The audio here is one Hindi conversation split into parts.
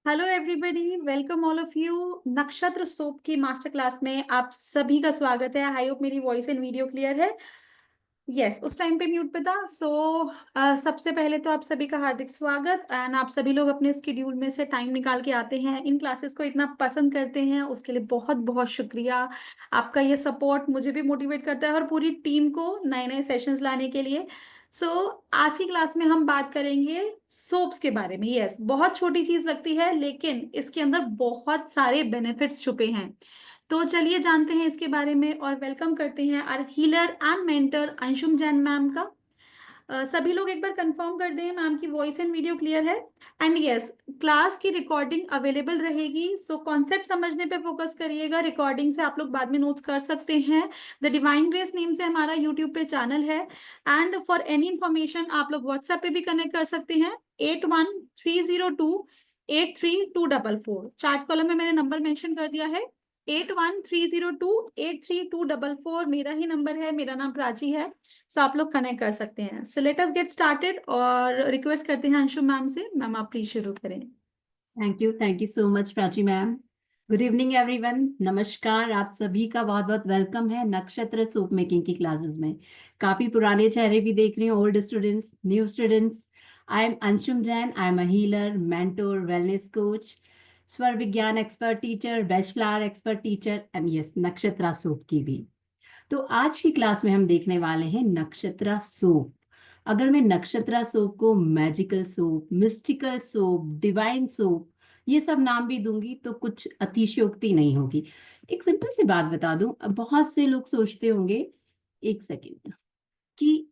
Hello everybody, welcome all of you. नक्षत्र सोप की मास्टर क्लास में आप सभी का स्वागत है। आई होप मेरी वॉइस एंड वीडियो क्लियर है। यस, उस टाइम पे म्यूट पे था। सबसे पहले तो आप सभी का हार्दिक स्वागत। एंड आप सभी लोग अपने स्केड्यूल में से टाइम निकाल के आते हैं, इन क्लासेस को इतना पसंद करते हैं, उसके लिए बहुत बहुत शुक्रिया। आपका ये सपोर्ट मुझे भी मोटिवेट करता है और पूरी टीम को नए नए सेशंस लाने के लिए। सो आज की क्लास में हम बात करेंगे सोप्स के बारे में। यस, बहुत छोटी चीज लगती है लेकिन इसके अंदर बहुत सारे बेनिफिट्स छुपे हैं। तो चलिए जानते हैं इसके बारे में और वेलकम करते हैं our healer and mentor Anshum Jain ma'am का। सभी लोग एक बार कंफर्म कर दें मैम की वॉइस एंड वीडियो क्लियर है। एंड यस, क्लास की रिकॉर्डिंग अवेलेबल रहेगी। सो कॉन्सेप्ट समझने पे फोकस करिएगा, रिकॉर्डिंग से आप लोग बाद में नोट्स कर सकते हैं। द डिवाइन ग्रेस नेम से हमारा यूट्यूब पे चैनल है। एंड फॉर एनी इंफॉर्मेशन आप लोग व्हाट्सएप पे भी कनेक्ट कर सकते हैं। 8130283244। चार्ट कॉलम में मैंने नंबर मेंशन कर दिया है। 8130283244 मेरा ही नंबर है। मेरा नाम प्राची है। सो आप लोग कनेक्ट कर सकते हैं। So let us get started और रिक्वेस्ट करते हैं अंशु मैम से। मैम आप प्लीज शुरू करें। Thank you so much Prachi ma'am. Good evening everyone, नमस्कार। आप सभी का बहुत बहुत वेलकम है नक्षत्र सोप मेकिंग की क्लासेस में। काफी पुराने चेहरे भी देख रही हूँ, old students, new students. I am Anshum Jain. I am a healer, mentor, wellness coach, स्वर विज्ञान expert teacher, best flower expert teacher and yes, Nakshatra soap की भी। तो आज की क्लास में हम देखने वाले हैं नक्षत्रा सोप। अगर मैं नक्षत्रा सोप को magical soap, mystical soap, divine soap, ये सब नाम भी दूंगी तो कुछ अतिशयोक्ति नहीं होगी। एक सिंपल सी बात बता दूं, अब बहुत से लोग सोचते होंगे, एक सेकेंड, कि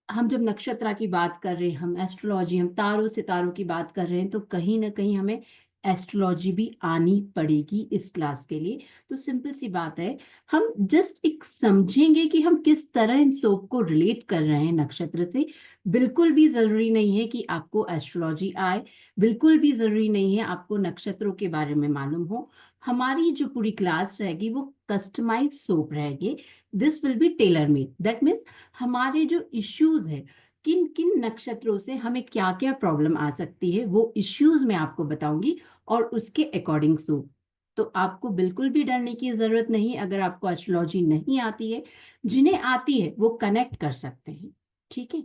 हम जब नक्षत्रा की बात कर रहे हैं, हम एस्ट्रोलॉजी, हम तारों सितारों की बात कर रहे हैं, तो कहीं ना कहीं हमें एस्ट्रोलॉजी भी आनी पड़ेगी इस क्लास के लिए। तो सिंपल सी बात है, हम जस्ट एक समझेंगे कि हम किस तरह इन सोप को रिलेट कर रहे हैं नक्षत्र से। बिल्कुल भी जरूरी नहीं है कि आपको एस्ट्रोलॉजी आए, बिल्कुल भी जरूरी नहीं है आपको नक्षत्रों के बारे में मालूम हो। हमारी जो पूरी क्लास रहेगी वो कस्टमाइज सोप रहेगी। This will be tailor made, that means हमारे जो इश्यूज है, किन किन नक्षत्रों से हमें क्या क्या प्रॉब्लम आ सकती है, वो इश्यूज मैं आपको बताऊंगी और उसके अकॉर्डिंग सो। तो आपको बिल्कुल भी डरने की जरूरत नहीं अगर आपको एस्ट्रोलॉजी नहीं आती है। जिन्हें आती है वो कनेक्ट कर सकते हैं, ठीक है।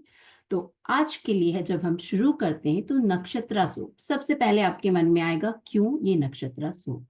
तो आज के लिए है, जब हम शुरू करते हैं तो नक्षत्रा सोप सबसे पहले आपके मन में आएगा, क्यों ये नक्षत्रा सोप।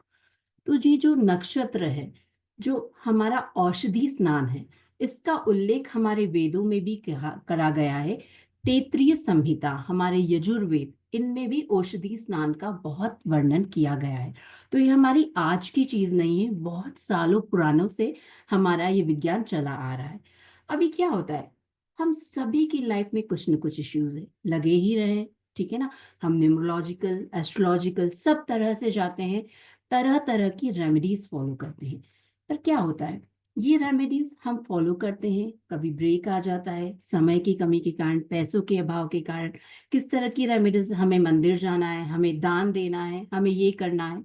तो ये जो नक्षत्र है, जो हमारा औषधि स्नान है, इसका उल्लेख हमारे वेदों में भी करा गया है। तैत्तिरीय संहिता, हमारे यजुर्वेद, इनमें भी औषधि स्नान का बहुत वर्णन किया गया है। तो ये हमारी आज की चीज नहीं है, बहुत सालों पुरानों से हमारा ये विज्ञान चला आ रहा है। अभी क्या होता है, हम सभी की लाइफ में कुछ न कुछ इश्यूज है, लगे ही रहे, ठीक है ना। हम न्यूमरोलॉजिकल, एस्ट्रोलॉजिकल सब तरह से जाते हैं, तरह तरह की रेमेडीज फॉलो करते हैं। पर क्या होता है, ये रेमेडीज हम फॉलो करते हैं, कभी ब्रेक आ जाता है समय की कमी के कारण, पैसों के अभाव के कारण। किस तरह की रेमेडीज, हमें मंदिर जाना है, हमें दान देना है, हमें ये करना है,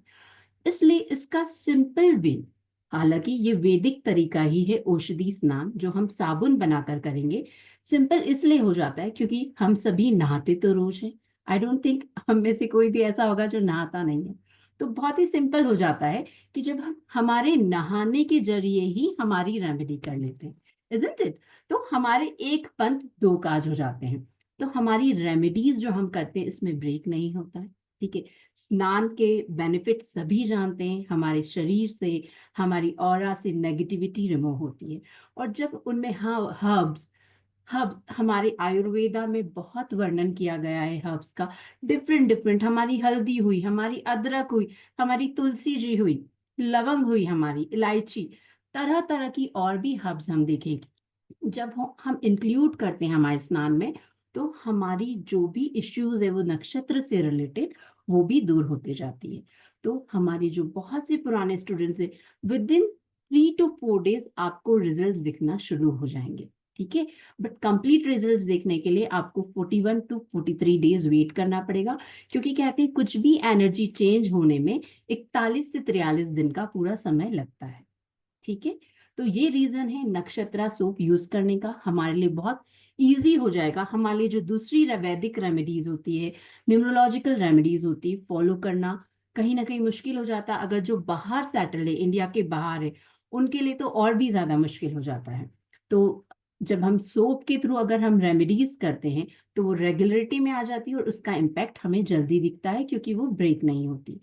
इसलिए इसका सिंपल वे, हालांकि ये वैदिक तरीका ही है औषधि स्नान, जो हम साबुन बनाकर करेंगे। सिंपल इसलिए हो जाता है क्योंकि हम सभी नहाते तो रोज हैं। आई डोंट थिंक हम में से कोई भी ऐसा होगा जो नहाता नहीं है। तो बहुत ही सिंपल हो जाता है कि जब हम हमारे नहाने के जरिए ही हमारी रेमेडी कर लेते हैं, इजंट इट। तो हमारे एक पंथ दो काज हो जाते हैं। तो हमारी रेमेडीज जो हम करते हैं इसमें ब्रेक नहीं होता है, ठीक है। स्नान के बेनिफिट सभी जानते हैं, हमारे शरीर से, हमारी ऑरा से नेगेटिविटी रिमूव होती है। और जब उनमें, हाँ, हर्ब्स, हर्ब्स हमारे आयुर्वेदा में बहुत वर्णन किया गया है हर्ब्स का। डिफरेंट डिफरेंट, हमारी हल्दी हुई, हमारी अदरक हुई, हमारी तुलसी जी हुई, लवंग हुई, हमारी इलायची, तरह तरह की और भी हर्ब्स हम देखेंगे। जब हम इंक्लूड करते हैं हमारे स्नान में, तो हमारी जो भी इश्यूज है वो नक्षत्र से रिलेटेड, वो भी दूर होते जाती है। तो हमारी जो बहुत से पुराने स्टूडेंट्स है, विद इन 3 to 4 days आपको रिजल्ट्स दिखना शुरू हो जाएंगे, ठीक है। बट कंप्लीट रिजल्ट्स देखने के लिए आपको 41 to 43 days वेट करना पड़ेगा, क्योंकि कहते हैं कुछ भी एनर्जी चेंज होने में 41 से 43 दिन का पूरा समय लगता है, ठीक है। तो ये रीजन है नक्षत्रा सोप यूज करने का, हमारे लिए बहुत इजी हो जाएगा हमारे लिए। जो दूसरी वैदिक रेमेडीज होती है, न्यूमरोलॉजिकल रेमेडीज होती है, फॉलो करना कहीं ना कहीं मुश्किल हो जाता है। अगर जो बाहर सेटल है, इंडिया के बाहर है, उनके लिए तो और भी ज्यादा मुश्किल हो जाता है। तो जब हम सोप के थ्रू अगर हम रेमेडीज करते हैं तो वो रेगुलरिटी में आ जाती है और उसका इम्पैक्ट हमें जल्दी दिखता है, क्योंकि वो ब्रेक नहीं होती।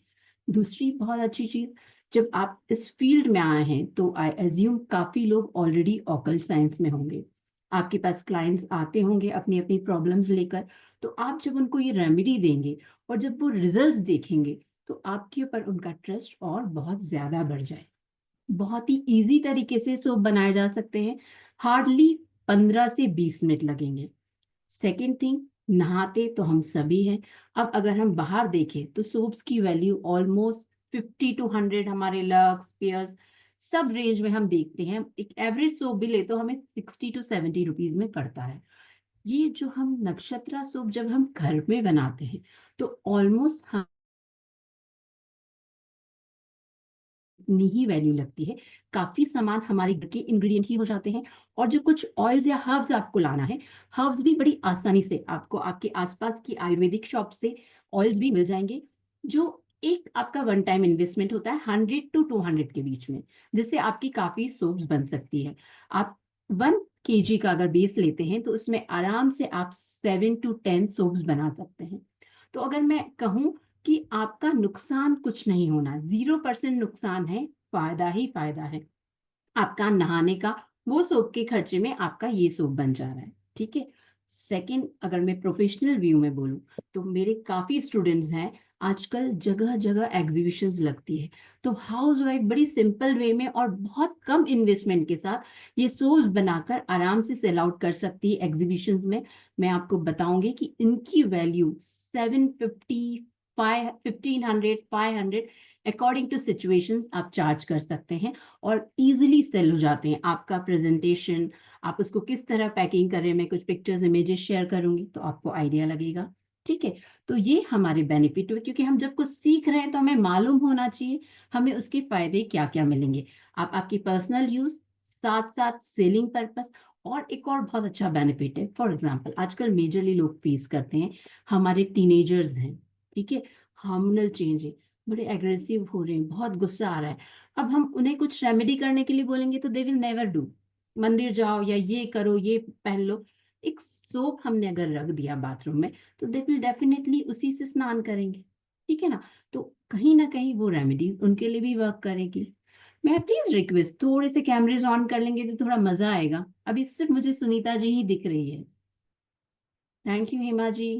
दूसरी बहुत अच्छी चीज, जब आप इस फील्ड में आए हैं तो आई एज्यूम काफी लोग ऑलरेडी ऑकल्ट साइंस में होंगे। आपके पास क्लाइंट्स आते होंगे अपनी अपनी प्रॉब्लम्स लेकर। तो आप जब उनको ये रेमेडी देंगे और जब वो रिजल्ट्स देखेंगे तो आपके ऊपर उनका ट्रस्ट और बहुत ज्यादा बढ़ जाए। बहुत ही इजी तरीके से सोप बनाए जा सकते हैं। हार्डली 15 से 20 मिनट लगेंगे। सेकेंड थिंग, नहाते तो हम सभी हैं। अब अगर हम बाहर देखें तो सोप्स की वैल्यू ऑलमोस्ट 50 to 100, हमारे लक्स, पेयर्स, सब रेंज में हम देखते हैं। एक एवरेज सोप भी ले तो हमें 60 to 70 रुपीज में पड़ता है। ये जो हम नक्षत्रा सोप जब हम घर में बनाते हैं तो ऑलमोस्ट इतनी ही वैल्यू लगती है। काफी सामान हमारे घर के इंग्रेडिएंट ही हो जाते हैं। और जो कुछ ऑयल्स या हर्ब्स आपको लाना है, हर्ब्स भी बड़ी आसानी से आपको आपके आसपास की आयुर्वेदिक शॉप से ऑयल्स भी मिल जाएंगे। जो एक आपका वन टाइम इन्वेस्टमेंट होता है 100 to 200 के बीच में, जिससे आपकी काफी सोप्स बन सकती है। आप 1 kg का अगर बेस लेते हैं तो उसमें आराम से आप 7 to 10 सोप्स बना सकते हैं। तो अगर मैं कहूँ कि आपका नुकसान कुछ नहीं होना, 0% नुकसान है, फायदा ही फायदा है। आपका नहाने का वो सोप के खर्चे में आपका ये सोप बन जा रहा है। ठीक है। सेकंड, अगर मैं प्रोफेशनल व्यू में बोलूं तो मेरे काफी स्टूडेंट्स हैं। आजकल जगह जगह एग्जीबिशंस लगती है, तो हाउस वाइफ बड़ी सिंपल वे में और बहुत कम इन्वेस्टमेंट के साथ ये सोप्स बनाकर आराम से सेल आउट कर सकती है एग्जीबिशंस में। मैं आपको बताऊंगी कि इनकी वैल्यू 750, 1500, 500 अकॉर्डिंग टू सिचुएशंस आप चार्ज कर सकते हैं और इजीली सेल हो जाते हैं। आपका प्रेजेंटेशन, आप उसको किस तरह पैकिंग कर रहे हैं, मैं कुछ पिक्चर्स इमेजेस शेयर करूंगी तो आपको आइडिया लगेगा। ठीक है। तो ये हमारे बेनिफिट हुए, क्योंकि हम जब कुछ सीख रहे हैं तो हमें मालूम होना चाहिए हमें उसके फायदे क्या क्या मिलेंगे। आप आपकी पर्सनल यूज, साथ साथ सेलिंग पर्पस। और एक और बहुत अच्छा बेनिफिट है, फॉर एग्जाम्पल आजकल मेजरली लोग फेस करते हैं, हमारे टीनेजर्स हैं, ठीक है, हार्मोनल चेंज है, बड़े एग्रेसिव हो रहे हैं, बहुत गुस्सा आ रहा है। अब हम उन्हें कुछ रेमेडी करने के लिए बोलेंगे तो दे विल नेवर डू। मंदिर जाओ या ये करो, ये पहन लो। एक सोप हमने अगर रख दिया बाथरूम में तो दे विल डेफिनेटली उसी से स्नान करेंगे। ठीक है ना। तो कहीं ना कहीं वो रेमेडीज उनके लिए भी वर्क करेगी। मैं प्लीज रिक्वेस्ट, थोड़े से कैमरेज ऑन कर लेंगे तो थोड़ा मजा आएगा। अभी सिर्फ मुझे सुनीता जी ही दिख रही है। Thank you Hema ji.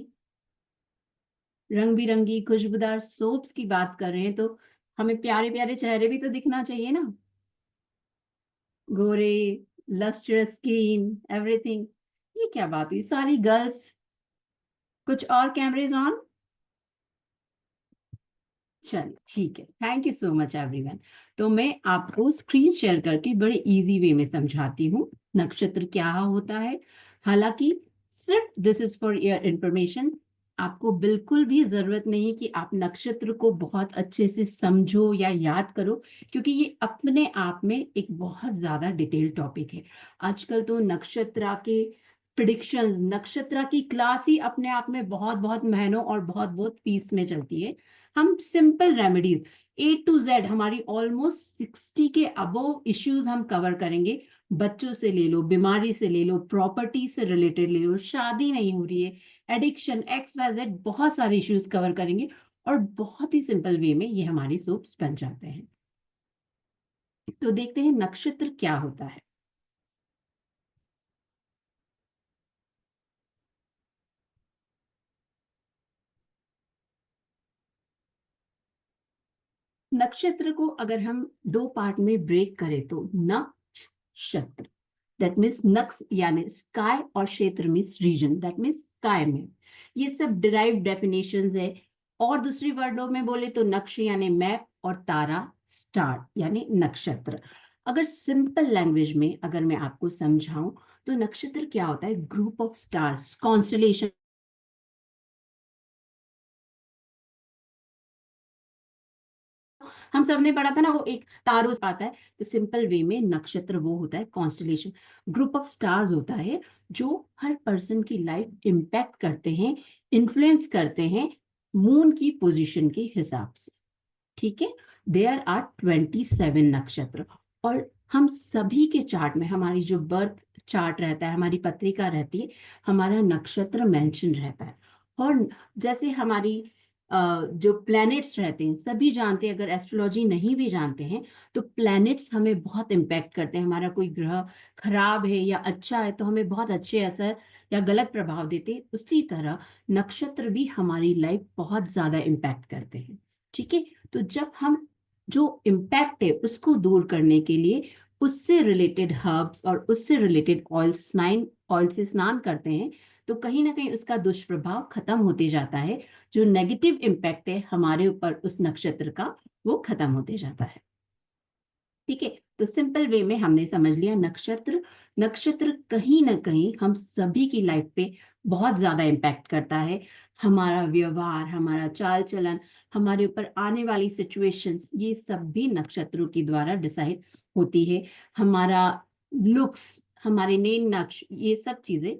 रंग बिरंगी खुशबूदार सोप्स की बात कर रहे हैं तो हमें प्यारे प्यारे चेहरे भी तो दिखना चाहिए ना। गोरे, लस्ट्रस स्किन, एवरीथिंग। ये क्या बात हुई, सारी गर्ल्स। कुछ और कैमरेज ऑन। चलिए ठीक है, thank you so much everyone. तो मैं आपको स्क्रीन शेयर करके बड़े इजी वे में समझाती हूँ नक्षत्र क्या होता है। हालांकि सिर्फ this is for your information. आपको बिल्कुल भी जरूरत नहीं कि आप नक्षत्र को बहुत अच्छे से समझो या याद करो, क्योंकि ये अपने आप में एक बहुत ज्यादा डिटेल टॉपिक है। आजकल तो नक्षत्र के प्रिडिक्शंस, नक्षत्र की क्लास ही अपने आप में बहुत बहुत महीनों और बहुत बहुत फीस में चलती है। हम simple remedies A to Z, हमारी ऑलमोस्ट 60 के अबव इश्यूज हम कवर करेंगे। बच्चों से ले लो, बीमारी से ले लो, प्रॉपर्टी से रिलेटेड ले लो, शादी नहीं हो रही है, एडिक्शन, XYZ, बहुत सारे इश्यूज कवर करेंगे। और बहुत ही सिंपल वे में ये हमारे सोप्स बन जाते हैं। तो देखते हैं नक्षत्र क्या होता है। नक्षत्र को अगर हम दो पार्ट में ब्रेक करें तो नक्षत्र, दैट मीन्स नक्स यानी स्काई, और क्षेत्र means region, that means sky में। ये सब डिराइव डेफिनेशंस है। और दूसरी वर्डों में बोले तो नक्श यानी मैप और तारा स्टार यानी नक्षत्र। अगर सिंपल लैंग्वेज में अगर मैं आपको समझाऊं तो नक्षत्र क्या होता है, ग्रुप ऑफ स्टार्स, कॉन्स्टलेशन। हम सब ने पढ़ा था ना, वो एक तारों से आता है। तो सिंपल वे में नक्षत्र वो होता है कॉन्स्टलेशन, ग्रुप ऑफ स्टार्स होता है जो हर पर्सन की लाइफ इम्पैक्ट करते हैं, इन्फ्लुएंस करते हैं मून की पोजीशन के हिसाब से। ठीक है, देयर आर 27 नक्षत्र, और हम सभी के चार्ट में, हमारी जो बर्थ चार्ट रहता है, हमारी पत्रिका रहती है, हमारा नक्षत्र मेंशन रहता है। और जैसे हमारी जो प्लैनेट्स रहते हैं, सभी जानते हैं, अगर एस्ट्रोलॉजी नहीं भी जानते हैं तो प्लैनेट्स हमें बहुत इम्पैक्ट करते हैं। हमारा कोई ग्रह खराब है या अच्छा है तो हमें बहुत अच्छे असर या गलत प्रभाव देते हैं। उसी तरह नक्षत्र भी हमारी लाइफ बहुत ज्यादा इम्पैक्ट करते हैं। ठीक है, तो जब हम जो इम्पैक्ट है उसको दूर करने के लिए उससे रिलेटेड हर्ब्स और उससे रिलेटेड ऑयल से स्नान करते हैं, तो कहीं ना कहीं उसका दुष्प्रभाव खत्म होते जाता है। जो नेगेटिव इम्पैक्ट है हमारे ऊपर उस नक्षत्र का, वो खत्म होते जाता है। ठीक है, तो सिंपल वे में हमने समझ लिया नक्षत्र, नक्षत्र कहीं ना कहीं हम सभी की लाइफ पे बहुत ज्यादा इम्पैक्ट करता है। हमारा व्यवहार, हमारा चाल चलन, हमारे ऊपर आने वाली सिचुएशंस, ये सब भी नक्षत्रों के द्वारा डिसाइड होती है। हमारा लुक्स, हमारे नेम नक्श, ये सब चीजें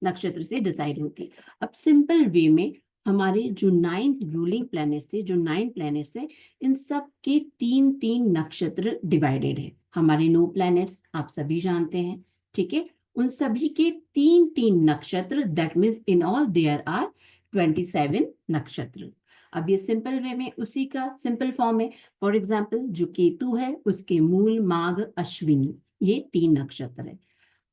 नक्षत्र से डिसाइड होती है। अब सिंपल वे में हमारे जो 9 रूलिंग प्लैनेट्स है, जो 9 प्लैनेट्स है, इन सब के 3-3 नक्षत्र डिवाइडेड है। हमारे 9 प्लैनेट्स आप सभी जानते हैं। ठीक है, उन सभी के 3-3 नक्षत्र, that means in all there are 27 नक्षत्र। अब ये सिंपल वे में उसी का सिंपल फॉर्म है। फॉर एग्जाम्पल जो केतु है उसके मूल, माघ, अश्विनी, ये 3 नक्षत्र है।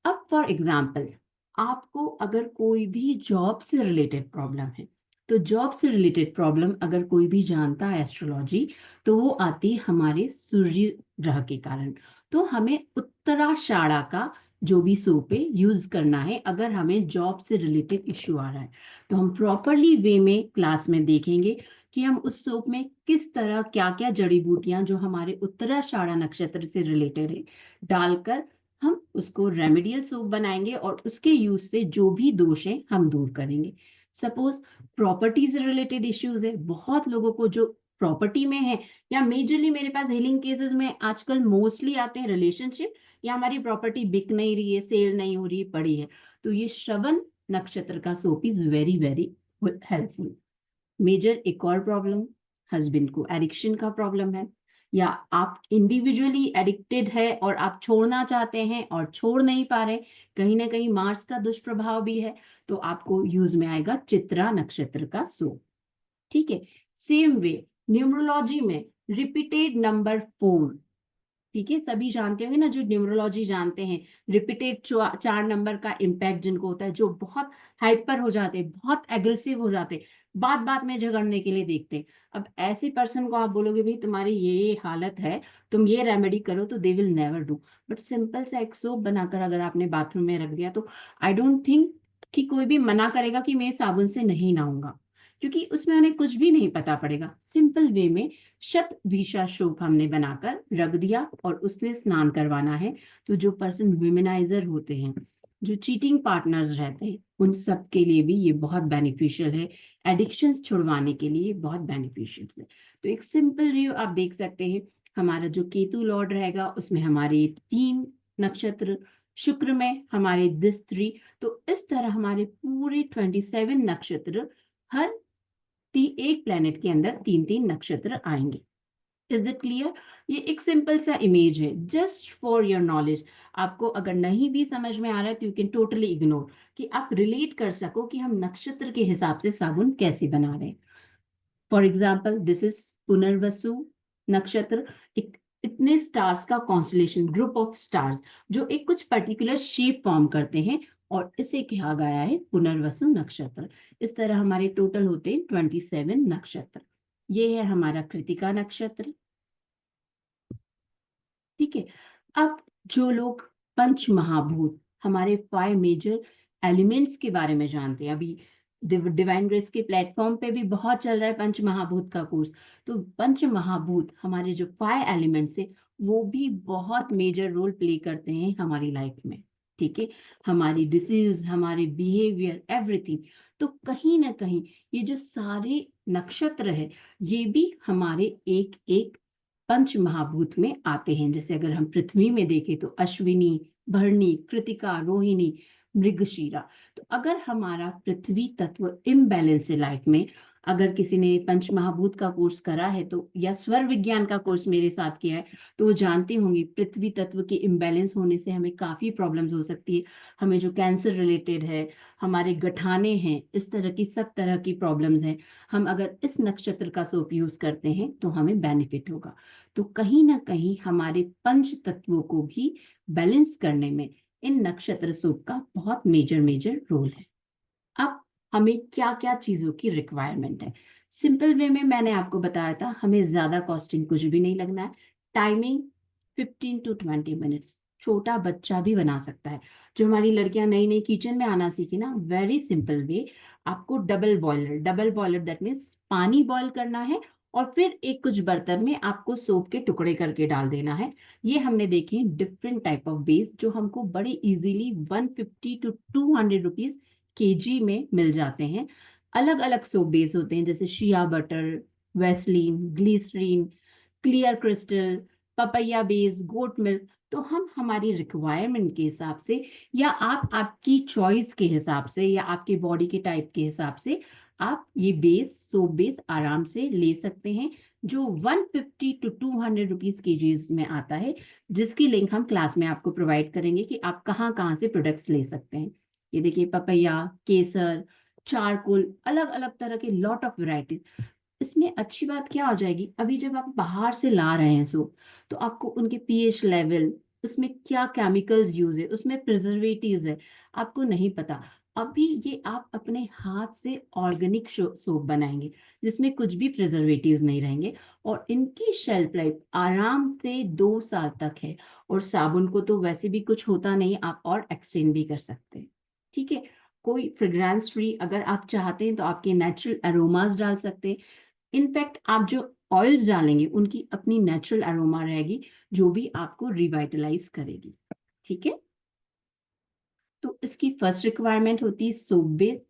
अब फॉर एग्जाम्पल आपको अगर कोई भी जॉब से रिलेटेड प्रॉब्लम है, तो जॉब से रिलेटेड प्रॉब्लम अगर कोई भी जानता है एस्ट्रोलॉजी, तो वो आती है हमारे सूर्य ग्रह के कारण। तो हमें उत्तराषाढ़ा का जो भी सोप है यूज करना है अगर हमें जॉब से रिलेटेड इश्यू आ रहा है। तो हम प्रॉपरली वे में क्लास में देखेंगे कि हम उस सोप में किस तरह क्या क्या जड़ी बूटियां जो हमारे उत्तराषाढ़ा नक्षत्र से रिलेटेड है डालकर हम उसको रेमेडियल सोप बनाएंगे, और उसके यूज से जो भी दोष है हम दूर करेंगे। सपोज प्रॉपर्टी से रिलेटेड इश्यूज है, बहुत लोगों को जो प्रॉपर्टी में है, या मेजरली मेरे पास हीलिंग केसेस में आजकल मोस्टली आते हैं रिलेशनशिप, या हमारी प्रॉपर्टी बिक नहीं रही है, सेल नहीं हो रही है, पड़ी है, तो ये श्रवण नक्षत्र का soap is very very helpful. Major एक और प्रॉब्लम, हस्बैंड को एडिक्शन का प्रॉब्लम है, या आप इंडिविजुअली एडिक्टेड है और आप छोड़ना चाहते हैं और छोड़ नहीं पा रहे, कहीं ना कहीं मार्स का दुष्प्रभाव भी है, तो आपको यूज में आएगा चित्रा नक्षत्र का सोप। ठीक है, सेम वे न्यूमरोलॉजी में रिपीटेड नंबर 4, ठीक है, सभी जानते होंगे ना, जो न्यूमरोलॉजी जानते हैं, रिपीटेड 4 नंबर का इम्पैक्ट जिनको होता है, जो बहुत हाइपर हो जाते हैं, बहुत एग्रेसिव हो जाते हैं, बात बात में झगड़ने के लिए देखते हैं। अब ऐसे पर्सन को आप बोलोगे भाई तुम्हारी ये हालत है, तुम ये रेमेडी करो, तो they will never do. But simple सा एक सोप बनाकर अगर आपने बाथरूम में रख दिया, तो आई डोंट थिंक कि कोई भी मना करेगा कि मैं साबुन से नहीं नहाऊंगा, क्योंकि उसमें उन्हें कुछ भी नहीं पता पड़ेगा। सिंपल वे में शत भीषा शोप हमने बनाकर रख दिया और उसने स्नान करवाना है, तो जो पर्सन विमेनाइजर होते हैं, जो चीटिंग पार्टनर्स रहते हैं, उन सब के लिए भी ये बहुत बेनिफिशियल है। एडिक्शंस छुड़वाने के लिए बहुत बेनिफिशियल है। तो एक सिंपल रिव्यू आप देख सकते हैं, हमारा जो केतु लॉर्ड रहेगा उसमें हमारे 3 नक्षत्र, शुक्र में हमारे दिस 3, तो इस तरह हमारे पूरे 27 नक्षत्र, हर एक प्लेनेट के अंदर 3-3 नक्षत्र आएंगे। Is it clear? ये एक सिंपल सा इमेज है, जस्ट फॉर योर नॉलेज। आपको अगर नहीं भी समझ में आ रहा है तो यू कैन टोटली इग्नोर, कि आप रिलेट कर सको कि हम नक्षत्र के हिसाब से साबुन कैसे बना रहे हैं। For example this is Punarvasu नक्षत्र, एक इतने स्टार्स का कॉन्स्टलेशन, ग्रुप ऑफ स्टार्स जो एक कुछ पर्टिकुलर शेप फॉर्म करते हैं, और इसे कहा गया है पुनर्वसु नक्षत्र। इस तरह हमारे टोटल होते हैं 27 नक्षत्र। ये है हमारा कृतिका नक्षत्र। ठीक है, अब जो लोग पंच महाभूत, हमारे 5 मेजर एलिमेंट्स के बारे में जानते हैं, अभी डिवाइन ग्रेस के प्लेटफॉर्म पे भी बहुत चल रहा है पंच महाभूत का कोर्स, तो पंच महाभूत हमारे जो 5 एलिमेंट्स है वो भी बहुत मेजर रोल प्ले करते हैं हमारी लाइफ में। ठीक है, हमारी डिसीज, हमारे बिहेवियर, एवरीथिंग। तो कहीं ना कहीं ये जो सारे नक्षत्र है, ये भी हमारे एक एक पंच महाभूत में आते हैं। जैसे अगर हम पृथ्वी में देखें तो अश्विनी, भरणी, कृतिका, रोहिणी, मृगशीरा। तो अगर हमारा पृथ्वी तत्व इम्बैलेंस है लाइफ में, अगर किसी ने पंच महाभूत का कोर्स करा है तो, या स्वर विज्ञान का कोर्स मेरे साथ किया है, तो वो जानते होंगे पृथ्वी तत्व के इम्बैलेंस होने से हमें काफी प्रॉब्लम्स हो सकती है। हमें जो कैंसर रिलेटेड है, हमारे गठाने हैं, इस तरह की सब तरह की प्रॉब्लम्स हैं। हम अगर इस नक्षत्र का सोप यूज करते हैं तो हमें बेनिफिट होगा। तो कहीं ना कहीं हमारे पंच तत्वों को भी बैलेंस करने में इन नक्षत्र सोप का बहुत मेजर मेजर रोल है। अब हमें क्या क्या चीजों की रिक्वायरमेंट है, सिंपल वे में मैंने आपको बताया था, हमें ज्यादा कॉस्टिंग कुछ भी नहीं लगना है। टाइमिंग 15 to 20 मिनट्स, छोटा बच्चा भी बना सकता है। जो हमारी लड़कियां नई नई किचन में आना सीखी ना, वेरी सिंपल वे, आपको डबल बॉयलर दैट मीन्स पानी बॉयल करना है, और फिर एक कुछ बर्तन में आपको सोप के टुकड़े करके डाल देना है। ये हमने देखे डिफरेंट टाइप ऑफ बेस जो हमको बड़े इजीली 150 to 200 रुपीज केजी में मिल जाते हैं। अलग अलग सोप बेस होते हैं, जैसे shea butter, vaseline, glycerine, clear crystal, papaya base, goat milk. तो हम हमारी रिक्वायरमेंट के हिसाब से, या आप आपकी चॉइस के हिसाब से, या आपके बॉडी के टाइप के हिसाब से आप ये सोप बेस आराम से ले सकते हैं, जो 150 to 200 रुपीज केजीज में आता है, जिसकी लिंक हम क्लास में आपको प्रोवाइड करेंगे कि आप कहाँ कहाँ से प्रोडक्ट्स ले सकते हैं। ये देखिए, पपैया, केसर, चारकोल, अलग अलग तरह के लॉट ऑफ वैरायटीज। इसमें अच्छी बात क्या हो जाएगी, अभी जब आप बाहर से ला रहे हैं सोप, तो आपको उनके पीएच लेवल, उसमें क्या केमिकल्स यूज है, उसमें प्रिजर्वेटिव्स है, आपको नहीं पता। अभी ये आप अपने हाथ से ऑर्गेनिक सोप बनाएंगे, जिसमें कुछ भी प्रिजर्वेटिव्स नहीं रहेंगे, और इनकी शेल्फ लाइफ आराम से 2 साल तक है। और साबुन को तो वैसे भी कुछ होता नहीं, आप और एक्सचेंज भी कर सकते हैं। ठीक है, कोई फ्रेग्रेंस फ्री अगर आप चाहते हैं तो आपके नेचुरल अरोमास डाल सकते हैं। इनफैक्ट आप जो ऑयल्स डालेंगे उनकी अपनी नेचुरल अरोमा रहेगी, जो भी आपको रिवाइटलाइज करेगी। ठीक है, तो इसकी फर्स्ट रिक्वायरमेंट होती है सोप बेस।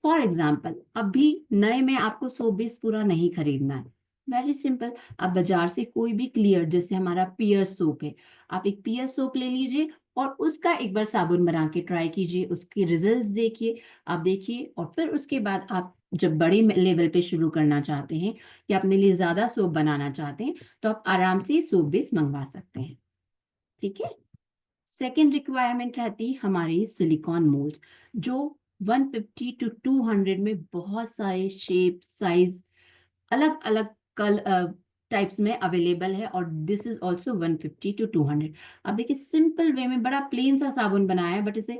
फॉर एग्जाम्पल, अभी नए में आपको सोप बेस पूरा नहीं खरीदना है, वेरी सिंपल, आप बाजार से कोई भी क्लियर, जैसे हमारा पियर सोप है, आप एक पियर सोप ले लीजिए और उसका एक बार साबुन बना के ट्राई कीजिए, उसके रिजल्ट्स देखिए, आप देखिए, और फिर उसके बाद आप जब बड़े लेवल पे शुरू करना चाहते हैं या अपने लिए ज्यादा सोप बनाना चाहते हैं, तो आप आराम से सोप बेस मंगवा सकते हैं। ठीक है, सेकेंड रिक्वायरमेंट रहती है हमारी सिलिकॉन मोल्ड्स, जो 150 to 200 में बहुत सारे शेप, साइज, अलग अलग कल टाइप्स में अवेलेबल है, और दिस इज ऑल्सो 150 to 200। अब देखिए, सिंपल वे में बड़ा प्लेन सा साबुन बनाया है, बट इसे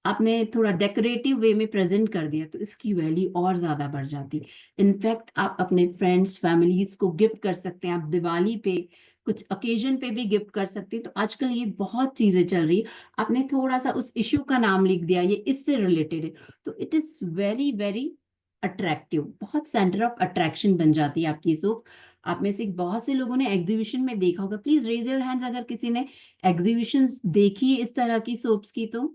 आपने थोड़ा डेकोरेटिव वे में प्रेजेंट कर दिया तो इसकी वैल्यू और ज्यादा बढ़ जाती। इनफैक्ट आप अपने फ्रेंड्स, फैमिलीज को गिफ्ट कर सकते हैं, आप दिवाली पे, कुछ ओकेजन पे भी गिफ्ट कर सकते हैं। तो आजकल ये बहुत चीजें चल रही है, आपने थोड़ा सा उस इश्यू का नाम लिख दिया, ये इससे रिलेटेड है, तो it is very very attractive, बहुत सेंटर ऑफ अट्रैक्शन बन जाती है आपकी सोप। आप में से बहुत से लोगों ने एग्जीबिशन में देखा होगा, प्लीज रेज योर हैंड्स अगर किसी ने एग्जीबिशन देखी है इस तरह की सोप्स की। तो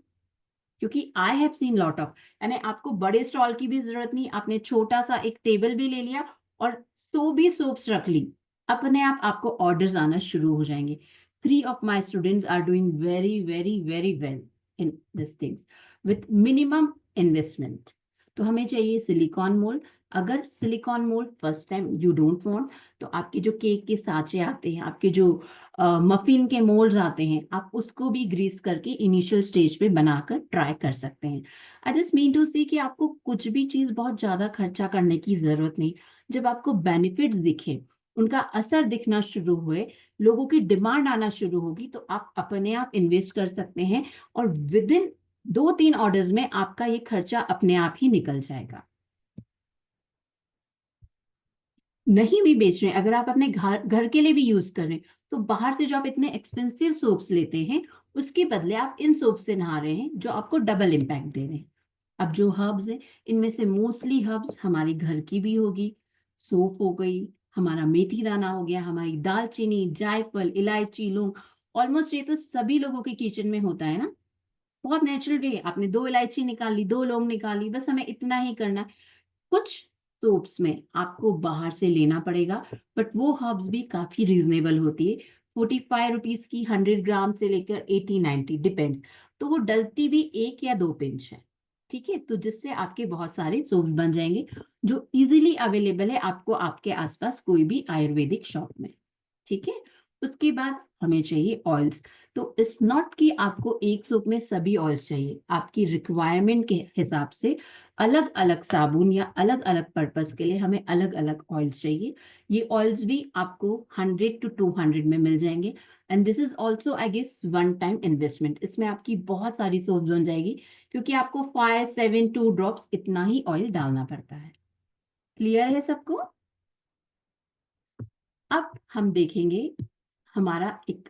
क्योंकि I have seen lot of, यानी आपको बड़े स्टॉल की भी जरूरत नहीं, आपने छोटा सा एक टेबल भी ले लिया और तो भी सोप्स रख ली, अपने आप आपको ऑर्डर्स आना शुरू हो जाएंगे। 3 of my students are doing very very very well in this things with minimum investment. तो हमें चाहिए सिलिकॉन मोल्ड। अगर silicone mould first time you don't want, तो आपके जो केक के साँचे आते हैं, आपके जो मफिन के मोल्ड्स आते हैं, आप उसको भी ग्रीस करके इनिशियल स्टेज पे बनाकर ट्राई कर सकते हैं। आई जस्ट मीन टू सी कि आपको कुछ भी चीज बहुत ज्यादा खर्चा करने की जरूरत नहीं। जब आपको बेनिफिट्स दिखे, उनका असर दिखना शुरू हुए, लोगों की डिमांड आना शुरू होगी, तो आप अपने आप इन्वेस्ट कर सकते हैं, और विद इन 2-3 ऑर्डर्स में आपका ये खर्चा अपने आप ही निकल जाएगा। नहीं भी बेच रहे हैं, अगर आप अपने घर घर के लिए भी यूज कर रहे हैं, तो बाहर से जो आप इतने एक्सपेंसिव सोप्स लेते हैं, उसके बदले आप इन सोप से नहा रहे हैं, जो आपको डबल इम्पैक्ट दे रहे हैं। अब जो हर्ब्स है, इनमें से मोस्टली हर्ब्स हमारी घर की भी होगी, सोप हो गई, हमारा मेथी दाना हो गया, हमारी दालचीनी, जायफल, इलायची, लौंग, ऑलमोस्ट ये तो सभी लोगों के किचन में होता है ना। बहुत नेचुरल वे, आपने 2 इलायची निकाल ली, 2 लौंग निकाल ली, बस हमें इतना ही करना है। कुछ सोप्स में आपको बाहर से लेना पड़ेगा, बट वो हर्ब्स भी काफी रीजनेबल होती है। 45 रुपीज की 100 ग्राम से लेकर 80-90 डिपेंड्स। तो वो डलती भी 1 या 2 पिंच है। ठीक है, तो जिससे आपके बहुत सारे सोप्स बन जाएंगे जो इजीली अवेलेबल है आपको आपके आसपास कोई भी आयुर्वेदिक शॉप में। ठीक है, उसके बाद हमें चाहिए ऑयल्स। तो इट्स नॉट कि आपको एक सोप में सभी ऑयल्स चाहिए, आपकी रिक्वायरमेंट के हिसाब से अलग अलग साबुन या अलग अलग पर्पस के लिए हमें अलग अलग ऑयल्स चाहिए। ये ऑयल्स भी आपको 100 to 200 में मिल जाएंगे। And this is also I guess one time investment. इसमें आपकी बहुत सारी सोप बन जाएगी क्योंकि आपको 5-7 2 ड्रॉप्स इतना ही ऑयल डालना पड़ता है। क्लियर है सबको? अब हम देखेंगे हमारा एक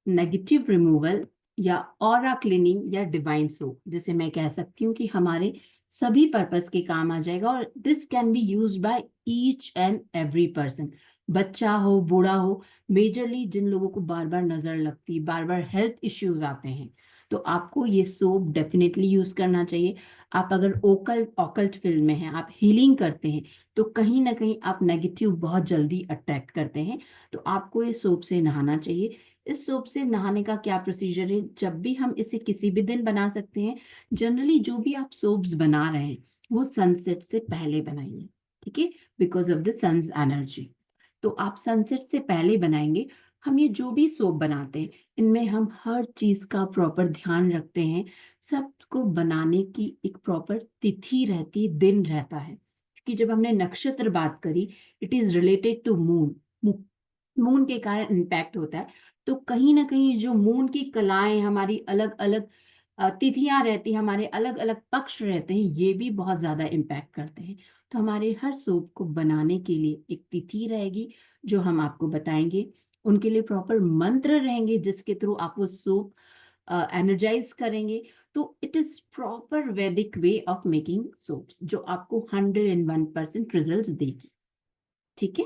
नेगेटिव रिमूवल या ऑरा क्लीनिंग या डिवाइन सोप, जिसे मैं कह सकती हूँ कि हमारे सभी पर्पस के काम आ जाएगा। और this can be used by each and every person, बच्चा हो बूढ़ा हो। मेजरली जिन लोगों को बार बार नजर लगती, बार बार हेल्थ इश्यूज आते हैं, तो आपको ये सोप डेफिनेटली यूज करना चाहिए। आप अगर ओकल्ट ऑकल्ट फील्ड में हैं, आप हीलिंग करते हैं, तो कहीं ना कहीं आप नेगेटिव बहुत जल्दी अट्रैक्ट करते हैं। तो आपको ये सोप से नहाना चाहिए। इस सोप से नहाने का क्या प्रोसीजर है? जब भी हम इसे किसी भी दिन बना सकते हैं। जनरली जो भी आप सोप्स बना रहे हैं वो सनसेट से पहले बनाइए। ठीक है, because of the sun's energy. तो आप सनसेट से पहले बनाएंगे। हम ये जो भी सोप बनाते हैं इनमें हम हर चीज का प्रॉपर ध्यान रखते हैं। सबको बनाने की एक प्रॉपर तिथि रहती है, दिन रहता है। कि जब हमने नक्षत्र बात करी, it is related to moon. Moon के कारण इम्पैक्ट होता है। तो कहीं ना कहीं जो मून की कलाएं, हमारी अलग अलग तिथियां रहती हैं, हमारे अलग अलग पक्ष रहते हैं, ये भी बहुत ज्यादा इम्पैक्ट करते हैं। तो हमारे हर सोप को बनाने के लिए एक तिथि रहेगी जो हम आपको बताएंगे। उनके लिए प्रॉपर मंत्र रहेंगे जिसके थ्रू आप वो सोप एनर्जाइज करेंगे। तो इट इज प्रॉपर वैदिक वे ऑफ मेकिंग सोप्स जो आपको 101% रिजल्ट देगी। ठीक है,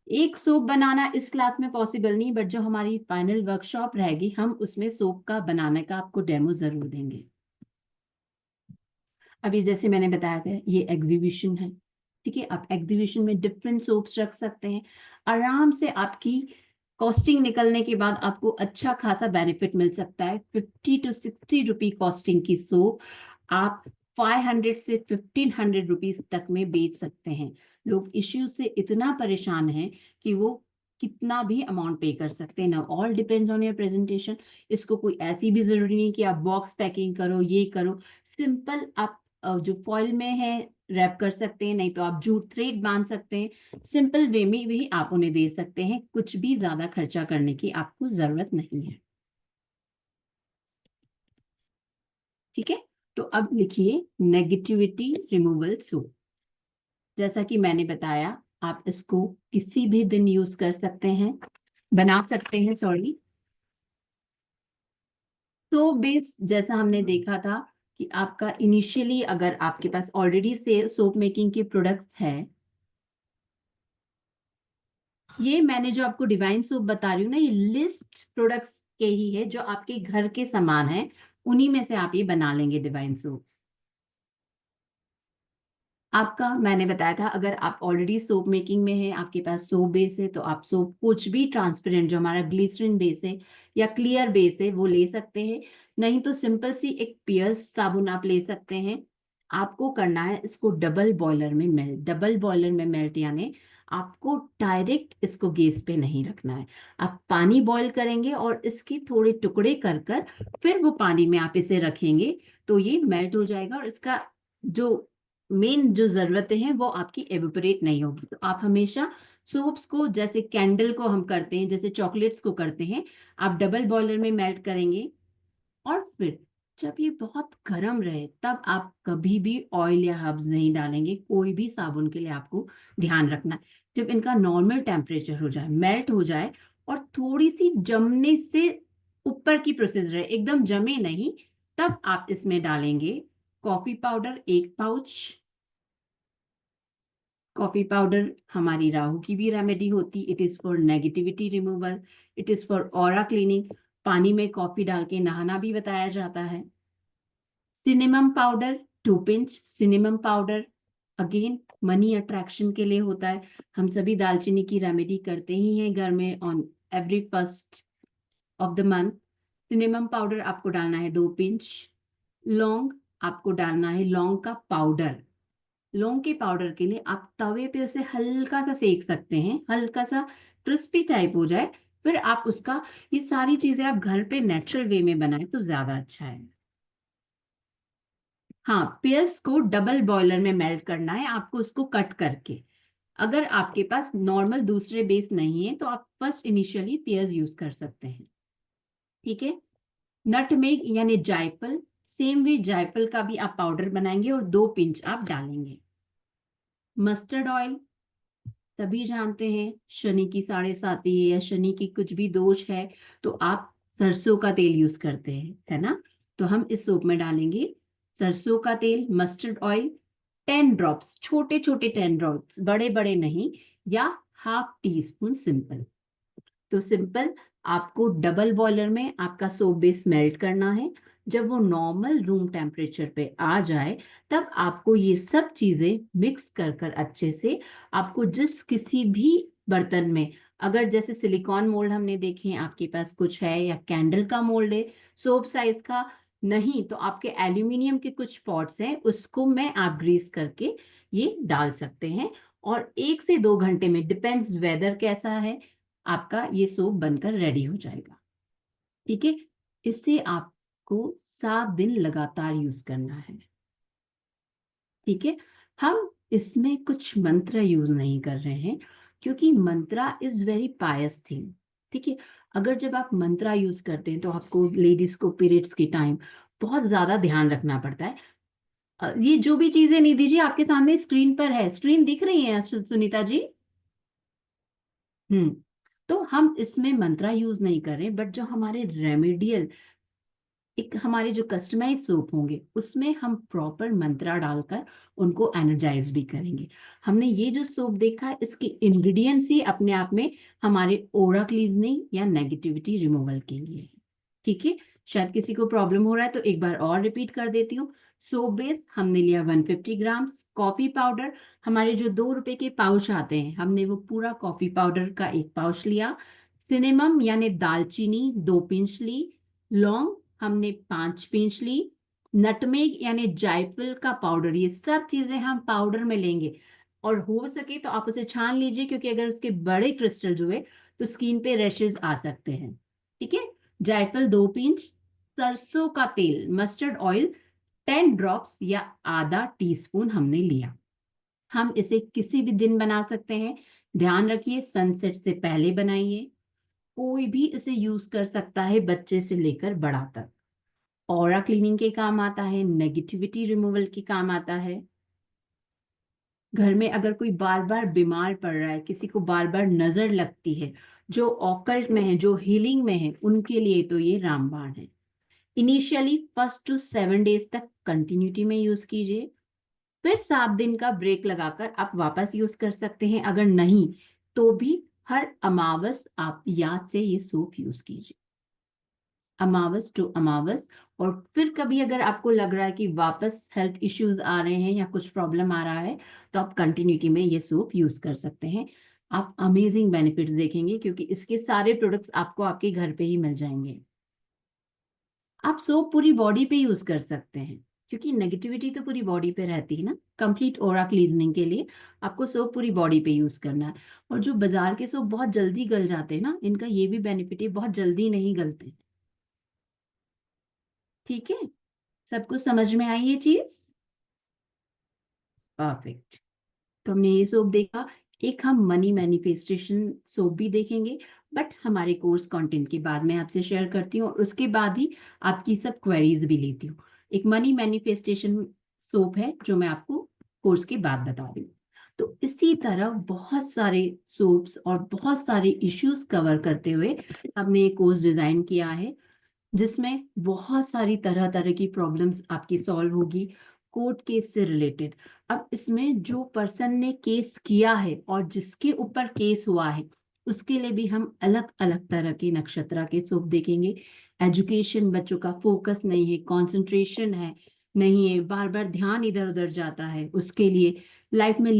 एक सोप बनाना इस क्लास में पॉसिबल नहीं, बट जो हमारी फाइनल वर्कशॉप रहेगी हम उसमें सोप का बनाने का आपको डेमो जरूर देंगे। अभी जैसे मैंने बताया था ये एग्जीबिशन है। ठीक है, आप एग्जीबिशन में डिफरेंट सोप्स रख सकते हैं। आराम से आपकी कॉस्टिंग निकलने के बाद आपको अच्छा खासा बेनिफिट मिल सकता है। 50 to 60 रुपी कॉस्टिंग की सोप आप 500 से 1500 रुपीज तक में बेच सकते हैं। लोग इश्यूज से इतना परेशान हैं कि वो कितना भी अमाउंट पे कर सकते हैं ना। All depends on your presentation. इसको कोई ऐसी भी जरूरी नहीं कि आप बॉक्स पैकिंग करो, ये करो। सिंपल आप जो फॉइल में है रैप कर सकते हैं, नहीं तो आप जूट थ्रेड बांध सकते हैं। सिंपल वे में भी आप उन्हें दे सकते हैं, कुछ भी ज्यादा खर्चा करने की आपको जरूरत नहीं है। ठीक है, तो अब लिखिए नेगेटिविटी रिमूवल सोप। जैसा कि मैंने बताया, आप इसको किसी भी दिन यूज कर सकते हैं, बना सकते हैं, सॉरी। तो बेस जैसा हमने देखा था कि आपका इनिशियली अगर आपके पास ऑलरेडी से सोप मेकिंग के प्रोडक्ट्स है, ये मैंने जो आपको डिवाइन सोप बता रही हूँ ना, ये लिस्ट प्रोडक्ट्स के ही है जो आपके घर के सामान है, उन्हीं में से आप ये बना लेंगे डिवाइन सोप। आपका मैंने बताया था अगर आप ऑलरेडी सोप मेकिंग में है, आपके पास सोप बेस है, तो आप सोप कुछ भी ट्रांसपेरेंट जो हमारा ग्लिसरीन बेस है या क्लियर बेस है वो ले सकते हैं। नहीं तो सिंपल सी एक पियर्स साबुन आप ले सकते हैं। आपको करना है इसको डबल बॉयलर में मेल्ट। डबल बॉयलर में मेल्ट यानी आपको डायरेक्ट इसको गैस पे नहीं रखना है। आप पानी बॉईल करेंगे और इसके थोड़े टुकड़े कर कर फिर वो पानी में आप इसे रखेंगे तो ये मेल्ट हो जाएगा और इसका जो मेन जो जरूरतें हैं वो आपकी एवोपरेट नहीं होगी। तो आप हमेशा सोप्स को जैसे कैंडल को हम करते हैं, जैसे चॉकलेट्स को करते हैं, आप डबल बॉयलर में मेल्ट करेंगे। और फिर जब ये बहुत गर्म रहे तब आप कभी भी ऑयल या हर्ब्स नहीं डालेंगे। कोई भी साबुन के लिए आपको ध्यान रखना है, जब इनका नॉर्मल टेम्परेचर हो जाए, मेल्ट हो जाए और थोड़ी सी जमने से ऊपर की प्रोसेस रहे, एकदम जमे नहीं, तब आप इसमें डालेंगे coffee powder 1 pouch. Coffee powder हमारी राहु की भी रेमेडी होती, it is for negativity removal, it is for aura cleaning. पानी में कॉफी डाल के नहाना भी बताया जाता है। Cinnamon powder 2 pinch cinnamon powder, again money attraction के लिए होता है। हम सभी दालचीनी की रेमेडी करते ही हैं घर में on every first of the month. Cinnamon powder आपको डालना है 2 पिंच। लौंग आपको डालना है, लौंग का पाउडर। लौंग के पाउडर के लिए आप तवे पे उसे हल्का सा सेक सकते हैं, हल्का सा क्रिस्पी टाइप हो जाए, फिर आप उसका, ये सारी चीजें आप घर पे नेचुरल वे में बनाएं तो ज्यादा अच्छा है। हाँ, पियर्स को डबल बॉयलर में मेल्ट करना है आपको, उसको कट करके। अगर आपके पास नॉर्मल दूसरे बेस नहीं है तो आप फर्स्ट इनिशियली पियर्स यूज कर सकते हैं। ठीक है। नटमेग यानी जायफल, सेम वे जायफल का भी आप पाउडर बनाएंगे और 2 पिंच आप डालेंगे। मस्टर्ड ऑयल सभी जानते हैं, शनि की 7.5 है या शनि की कुछ भी दोष है तो आप सरसों का तेल यूज करते हैं, है ना। तो हम इस सूप में डालेंगे सरसों का तेल, मस्टर्ड ऑयल, 10 ड्रॉप्स, छोटे छोटे 10 ड्रॉप्स, बड़े बड़े नहीं, या हाफ टी स्पून सिंपल। तो सिंपल आपको डबल बॉयलर में आपका सोप बेस मेल्ट करना है। जब वो नॉर्मल रूम टेम्परेचर पे आ जाए तब आपको ये सब चीजें मिक्स कर कर अच्छे से, आपको जिस किसी भी बर्तन में, अगर जैसे सिलिकॉन मोल्ड हमने देखे हैं आपके पास कुछ है, या कैंडल का मोल्ड है सोप साइज का, नहीं तो आपके एल्यूमिनियम के कुछ पॉट्स हैं, उसको में आप ग्रीस करके ये डाल सकते हैं। और 1 से 2 घंटे में, डिपेंड्स वेदर कैसा है, आपका ये सोप बनकर रेडी हो जाएगा। ठीक है। इसे आपको 7 दिन लगातार यूज करना है। ठीक है। हम इसमें कुछ मंत्र यूज नहीं कर रहे हैं क्योंकि मंत्रा इज वेरी पायस थिंग। ठीक है। अगर जब आप मंत्रा यूज करते हैं तो आपको, लेडीज को पीरियड्स के टाइम बहुत ज्यादा ध्यान रखना पड़ता है। ये जो भी चीजें निधि जी आपके सामने स्क्रीन पर है, स्क्रीन दिख रही है सुनीता जी? हम्म। तो हम इसमें मंत्रा यूज नहीं कर रहे, बट जो हमारे रेमेडियल, एक हमारे जो कस्टमाइज सोप होंगे उसमें हम प्रॉपर मंत्रा डालकर उनको एनर्जाइज भी करेंगे। हमने ये जो सोप देखा है इसके इंग्रेडिएंट्स ही अपने आप में हमारे ओरा क्लीजनिंग या नेगेटिविटी रिमूवल के लिए है। ठीक है। शायद किसी को प्रॉब्लम हो रहा है तो एक बार और रिपीट कर देती हूँ। सोप बेस हमने लिया 150 ग्राम। कॉफी पाउडर, हमारे जो 2 रुपए के पाउच आते हैं, हमने वो पूरा कॉफी पाउडर का 1 पाउच लिया। सिनेमम यानी दालचीनी 2 पिंच ली। लौंग हमने 5 पिंच ली। नटमेग यानी जायफल का पाउडर, ये सब चीजें हम पाउडर में लेंगे। और हो सके तो आप उसे छान लीजिए क्योंकि अगर उसके बड़े क्रिस्टल जो है तो स्किन पे रैशेज आ सकते हैं। ठीक है। जायफल 2 पिंच। सरसों का तेल, मस्टर्ड ऑयल 10 ड्रॉप्स या आधा टीस्पून हमने लिया। हम इसे किसी भी दिन बना सकते हैं, ध्यान रखिए सनसेट से पहले बनाइए। कोई भी इसे यूज कर सकता है, बच्चे से लेकर बड़ा तक। ऑरा क्लीनिंग के काम आता है, नेगेटिविटी रिमूवल के काम आता है। घर में अगर कोई बार बार बीमार पड़ रहा है, किसी को बार बार नजर लगती है, जो ऑकल्ट में है, जो हीलिंग में है, उनके लिए तो ये रामबाण है। इनिशियली 1 to 7 डेज तक कंटिन्यूटी में यूज कीजिए, फिर 7 दिन का ब्रेक लगाकर आप वापस यूज कर सकते हैं। अगर नहीं तो भी हर अमावस आप याद से ये सूप यूज कीजिए, अमावस टू अमावस। और फिर कभी अगर आपको लग रहा है कि वापस हेल्थ इश्यूज आ रहे हैं या कुछ प्रॉब्लम आ रहा है तो आप कंटिन्यूटी में ये सूप यूज कर सकते हैं। आप अमेजिंग बेनिफिट्स देखेंगे क्योंकि इसके सारे प्रोडक्ट्स आपको आपके घर पे ही मिल जाएंगे। आप सोप पूरी बॉडी पे यूज कर सकते हैं क्योंकि नेगेटिविटी तो पूरी बॉडी पे रहती है ना। कंप्लीट ओरा क्लीजनिंग के लिए आपको सोप पूरी बॉडी पे यूज करना है। और जो बाजार के सोप बहुत जल्दी गल जाते हैं ना, इनका ये भी बेनिफिट है, बहुत जल्दी नहीं गलते। ठीक है। सबको समझ में आई ये चीज? परफेक्ट। तो हमने ये सोप देखा। एक हम मनी मैनिफेस्टेशन सोप भी देखेंगे, बट हमारे कोर्स कंटेंट के बाद में आपसे शेयर करती हूँ और उसके बाद ही आपकी सब क्वेरीज भी लेती हूँ। एक मनी मैनिफेस्टेशन सोप है जो मैं आपको कोर्स के बाद बता रही हूँ। तो इसी तरह बहुत सारे सोप्स और बहुत सारे इश्यूज कवर करते हुए हमने एक कोर्स डिजाइन किया है जिसमें बहुत सारी तरह तरह की प्रॉब्लम्स आपकी सॉल्व होगी कोर्ट केस से रिलेटेड। अब इसमें जो पर्सन ने केस किया है और जिसके ऊपर केस हुआ है उसके लिए भी हम अलग अलग तरह के नक्षत्रा के सोप देखेंगे। एजुकेशन, बच्चों का फोकस नहीं है, कंसंट्रेशन है, नहीं है, बार बार ध्यान इधर उधर जाता है, उसके लिए लाइफ में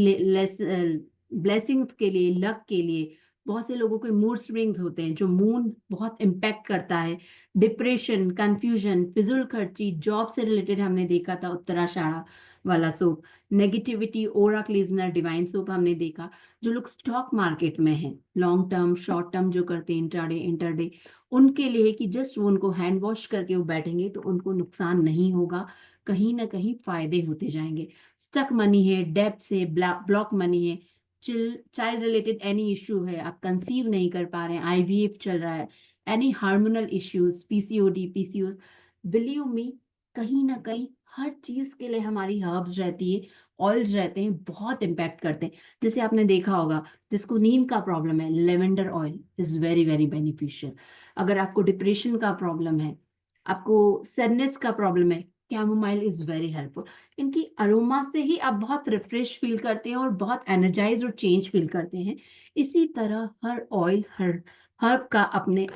ब्लेसिंग्स के लिए, लक के लिए बहुत से लोगों के मूड स्विंग्स होते हैं, जो मूड बहुत इम्पैक्ट करता है। डिप्रेशन, कंफ्यूजन, फिजूल खर्ची, जॉब से रिलेटेड हमने देखा था उत्तराषाढ़ा वाला सोप। नेगेटिविटी, ओरा क्लीजनर, डिवाइन सोप हमने देखा। जो लोग स्टॉक मार्केट में हैं, लॉन्ग टर्म शॉर्ट टर्म जो करते हैं, इंट्राडे इंटरडे, उनके लिए कि जस्ट वो उनको हैंड वॉश करके वो बैठेंगे तो उनको नुकसान नहीं होगा, कहीं ना कहीं फायदे होते जाएंगे। स्टक मनी है, डेब्ट से ब्लॉक मनी है, चाइल्ड रिलेटेड एनी इश्यू है, आप कंसीव नहीं कर पा रहे हैं, आईवीएफ चल रहा है, any hormonal issues, PCOD, PCOS, believe me, कहीं ना कहीं हर चीज के लिए हमारी हर्ब्स रहती है, ऑयल्स रहते हैं, बहुत इम्पैक्ट करते हैं। जैसे आपने देखा होगा, जिसको नींद का प्रॉब्लम है, lavender oil is very very beneficial. अगर आपको डिप्रेशन का प्रॉब्लम है, आपको सैडनेस का प्रॉब्लम है, कैमोमाइल इज वेरी हेल्पफुल। इनकी अरोमा से ही आप बहुत रिफ्रेश फील करते हैं और बहुत एनर्जाइज और चेंज फील करते हैं। इसी तरह हर ऑयल, हर हर्ब का अपने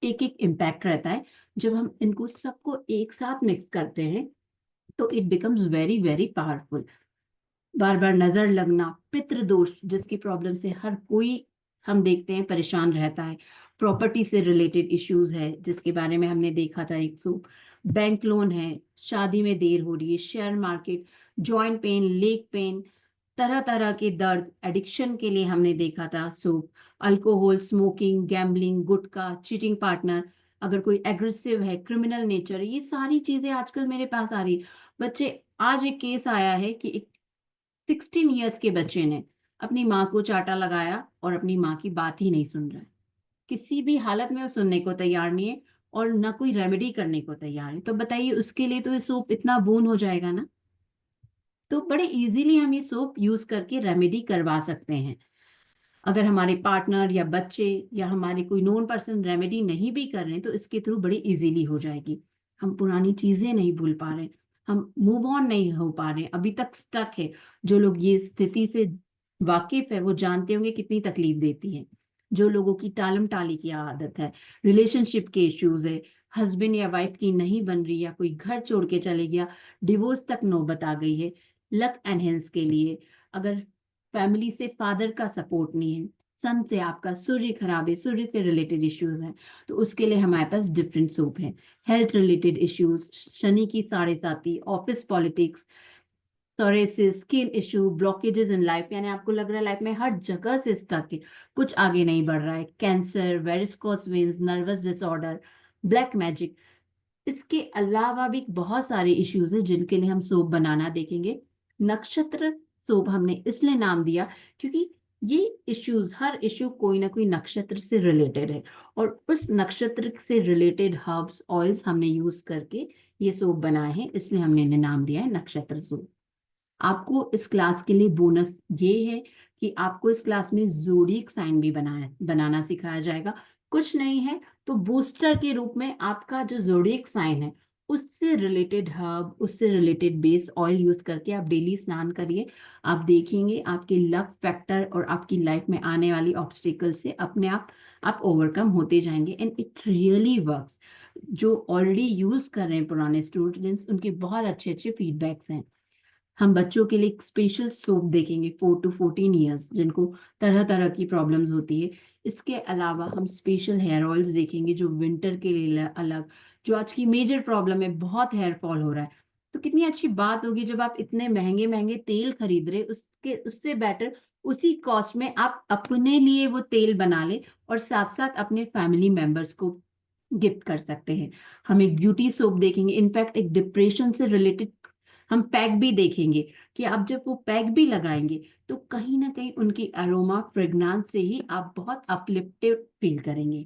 एक एक इम्पैक्ट रहता है। जब हम इनको सबको एक साथ मिक्स करते हैं तो it becomes very very powerful. बार बार नजर लगना, पितृ दोष जिसकी प्रॉब्लम से हर कोई हम देखते हैं परेशान रहता है, प्रॉपर्टी से रिलेटेड इश्यूज है जिसके बारे में हमने देखा था 100, बैंक लोन है, शादी में देर हो रही है, share market, joint pain, leg pain, तरह तरह के दर्द, एडिक्शन के लिए हमने देखा था सूप, अल्कोहल, स्मोकिंग, गैम्बलिंग, गुटखा, चीटिंग पार्टनर, अगर कोई एग्रेसिव है, क्रिमिनल नेचर है, ये सारी चीजें आजकल मेरे पास आ रही है। बच्चे, आज एक केस आया है कि एक 16 ईयर्स के बच्चे ने अपनी माँ को चाटा लगाया और अपनी माँ की बात ही नहीं सुन रहा है, किसी भी हालत में वो सुनने को तैयार नहीं है और ना कोई रेमेडी करने को तैयार है। तो बताइए, उसके लिए तो ये सोप इतना बोन हो जाएगा ना। तो बड़े इजीली हम ये सोप यूज करके रेमेडी करवा सकते हैं। अगर हमारे पार्टनर या बच्चे या हमारे कोई नोन पर्सन रेमेडी नहीं भी कर रहे हैं तो इसके थ्रू बड़ी इजीली हो जाएगी। हम पुरानी चीजें नहीं भूल पा रहे, हम मूव ऑन नहीं हो पा रहे, अभी तक स्टक है। जो लोग ये स्थिति से वाकिफ है वो जानते होंगे कितनी तकलीफ देती है। जो लोगों की टालम टाली की आदत है, रिलेशनशिप के इश्यूज है, हस्बैंड या वाइफ की नहीं बन रही, या कोई घर छोड़ के चले गया, डिवोर्स तक नौबत आ गई है, लक एनहेंस के लिए, अगर फैमिली से फादर का सपोर्ट नहीं है, सन से आपका सूर्य खराब है, सूर्य से रिलेटेड इश्यूज हैं, तो उसके लिए हमारे पास डिफरेंट सोप है। हेल्थ रिलेटेड इश्यूज, शनि की 7.5, office politics, psoriasis, skin issue, blockages in life, यानी आपको लग रहा है लाइफ में हर जगह से स्टक है, कुछ आगे नहीं बढ़ रहा है, cancer, varicose veins, nervous disorder, black magic, इसके अलावा भी बहुत सारे इश्यूज हैं जिनके लिए हम सोप बनाना देखेंगे। नक्षत्र सोप हमने इसलिए नाम दिया क्योंकि ये इश्यूज, हर इश्यू कोई ना कोई नक्षत्र से रिलेटेड है और उस नक्षत्र से रिलेटेड हर्ब्स, ऑयल्स हमने यूज करके ये सोप बनाए हैं, इसलिए हमने इन्हें नाम दिया है नक्षत्र सोप। आपको इस क्लास के लिए बोनस ये है कि आपको इस क्लास में जोडिक साइन भी बनाना सिखाया जाएगा। कुछ नहीं है तो बूस्टर के रूप में आपका जो जोडिक साइन है उससे रिलेटेड हर्ब, उससे रिलेटेड बेस ऑयल यूज करके आप डेली स्नान करिए। आप देखेंगे आपके लक फैक्टर और आपकी लाइफ में आने वाली ऑब्स्टिकल से अपने आप ओवरकम होते जाएंगे एंड इट रियली वर्क्स। जो ऑलरेडी यूज कर रहे हैं पुराने स्टूडेंट्स, उनके बहुत अच्छे अच्छे फीडबैक्स हैं। हम बच्चों के लिए एक स्पेशल सोप देखेंगे 4 to 14 ईयर्स जिनको तरह तरह की प्रॉब्लम्स होती है। इसके अलावा हम स्पेशल हेयर ऑयल्स देखेंगे जो विंटर के लिए अलग, जो आज की मेजर प्रॉब्लम है, बहुत हेयर फॉल हो रहा है। तो कितनी अच्छी बात होगी जब आप इतने महंगे महंगे तेल खरीद रहे, उसके उससे बेटर उसी कॉस्ट में आप अपने लिए वो तेल बना ले और साथ साथ अपने फैमिली मेंबर्स को गिफ्ट कर सकते हैं। हम एक ब्यूटी सोप देखेंगे, इनफैक्ट एक डिप्रेशन से रिलेटेड हम पैक भी देखेंगे कि आप जब वो पैक भी लगाएंगे तो कहीं ना कहीं उनकी अरोमा फ्रेगनेंस से ही आप बहुत अपलिफ्टेड फील करेंगे।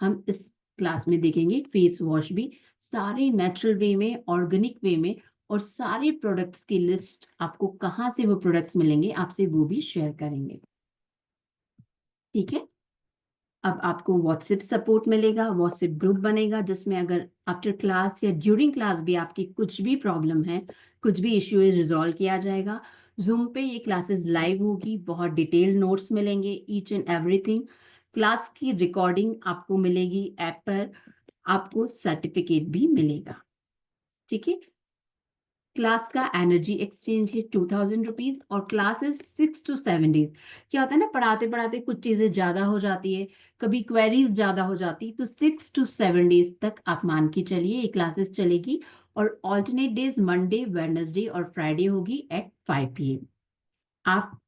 हम इस क्लास में देखेंगे फेस वॉश भी, सारे नेचुरल वे में, ऑर्गेनिक वे में, और सारे प्रोडक्ट्स की लिस्ट आपको कहाँ से वो प्रोडक्ट्स मिलेंगे आपसे वो भी शेयर करेंगे। ठीक है। अब आपको व्हाट्सएप सपोर्ट मिलेगा, व्हाट्सएप ग्रुप बनेगा जिसमें अगर आफ्टर क्लास या ड्यूरिंग क्लास भी आपकी कुछ भी प्रॉब्लम है, कुछ भी इश्यू है, रिजॉल्व किया जाएगा। जूम पे ये क्लासेस लाइव होगी, बहुत डिटेल नोट्स मिलेंगे, ईच एंड एवरीथिंग। क्लास की रिकॉर्डिंग आपको मिलेगी ऐप पर, आपको सर्टिफिकेट भी मिलेगा। ठीक है। क्लास का एनर्जी एक्सचेंज है 2000 रुपीज और क्लास इज 6 to 7 डेज। क्या होता है ना, पढ़ाते पढ़ाते कुछ चीजें ज्यादा हो जाती है, कभी क्वेरीज ज्यादा हो जाती, तो 6 to 7 डेज तक आप मान के चलिए ये क्लासेस चलेगी। और ऑल्टरनेट डेज मंडे, वेडनेसडे और फ्राइडे होगी एट 5 PM। आप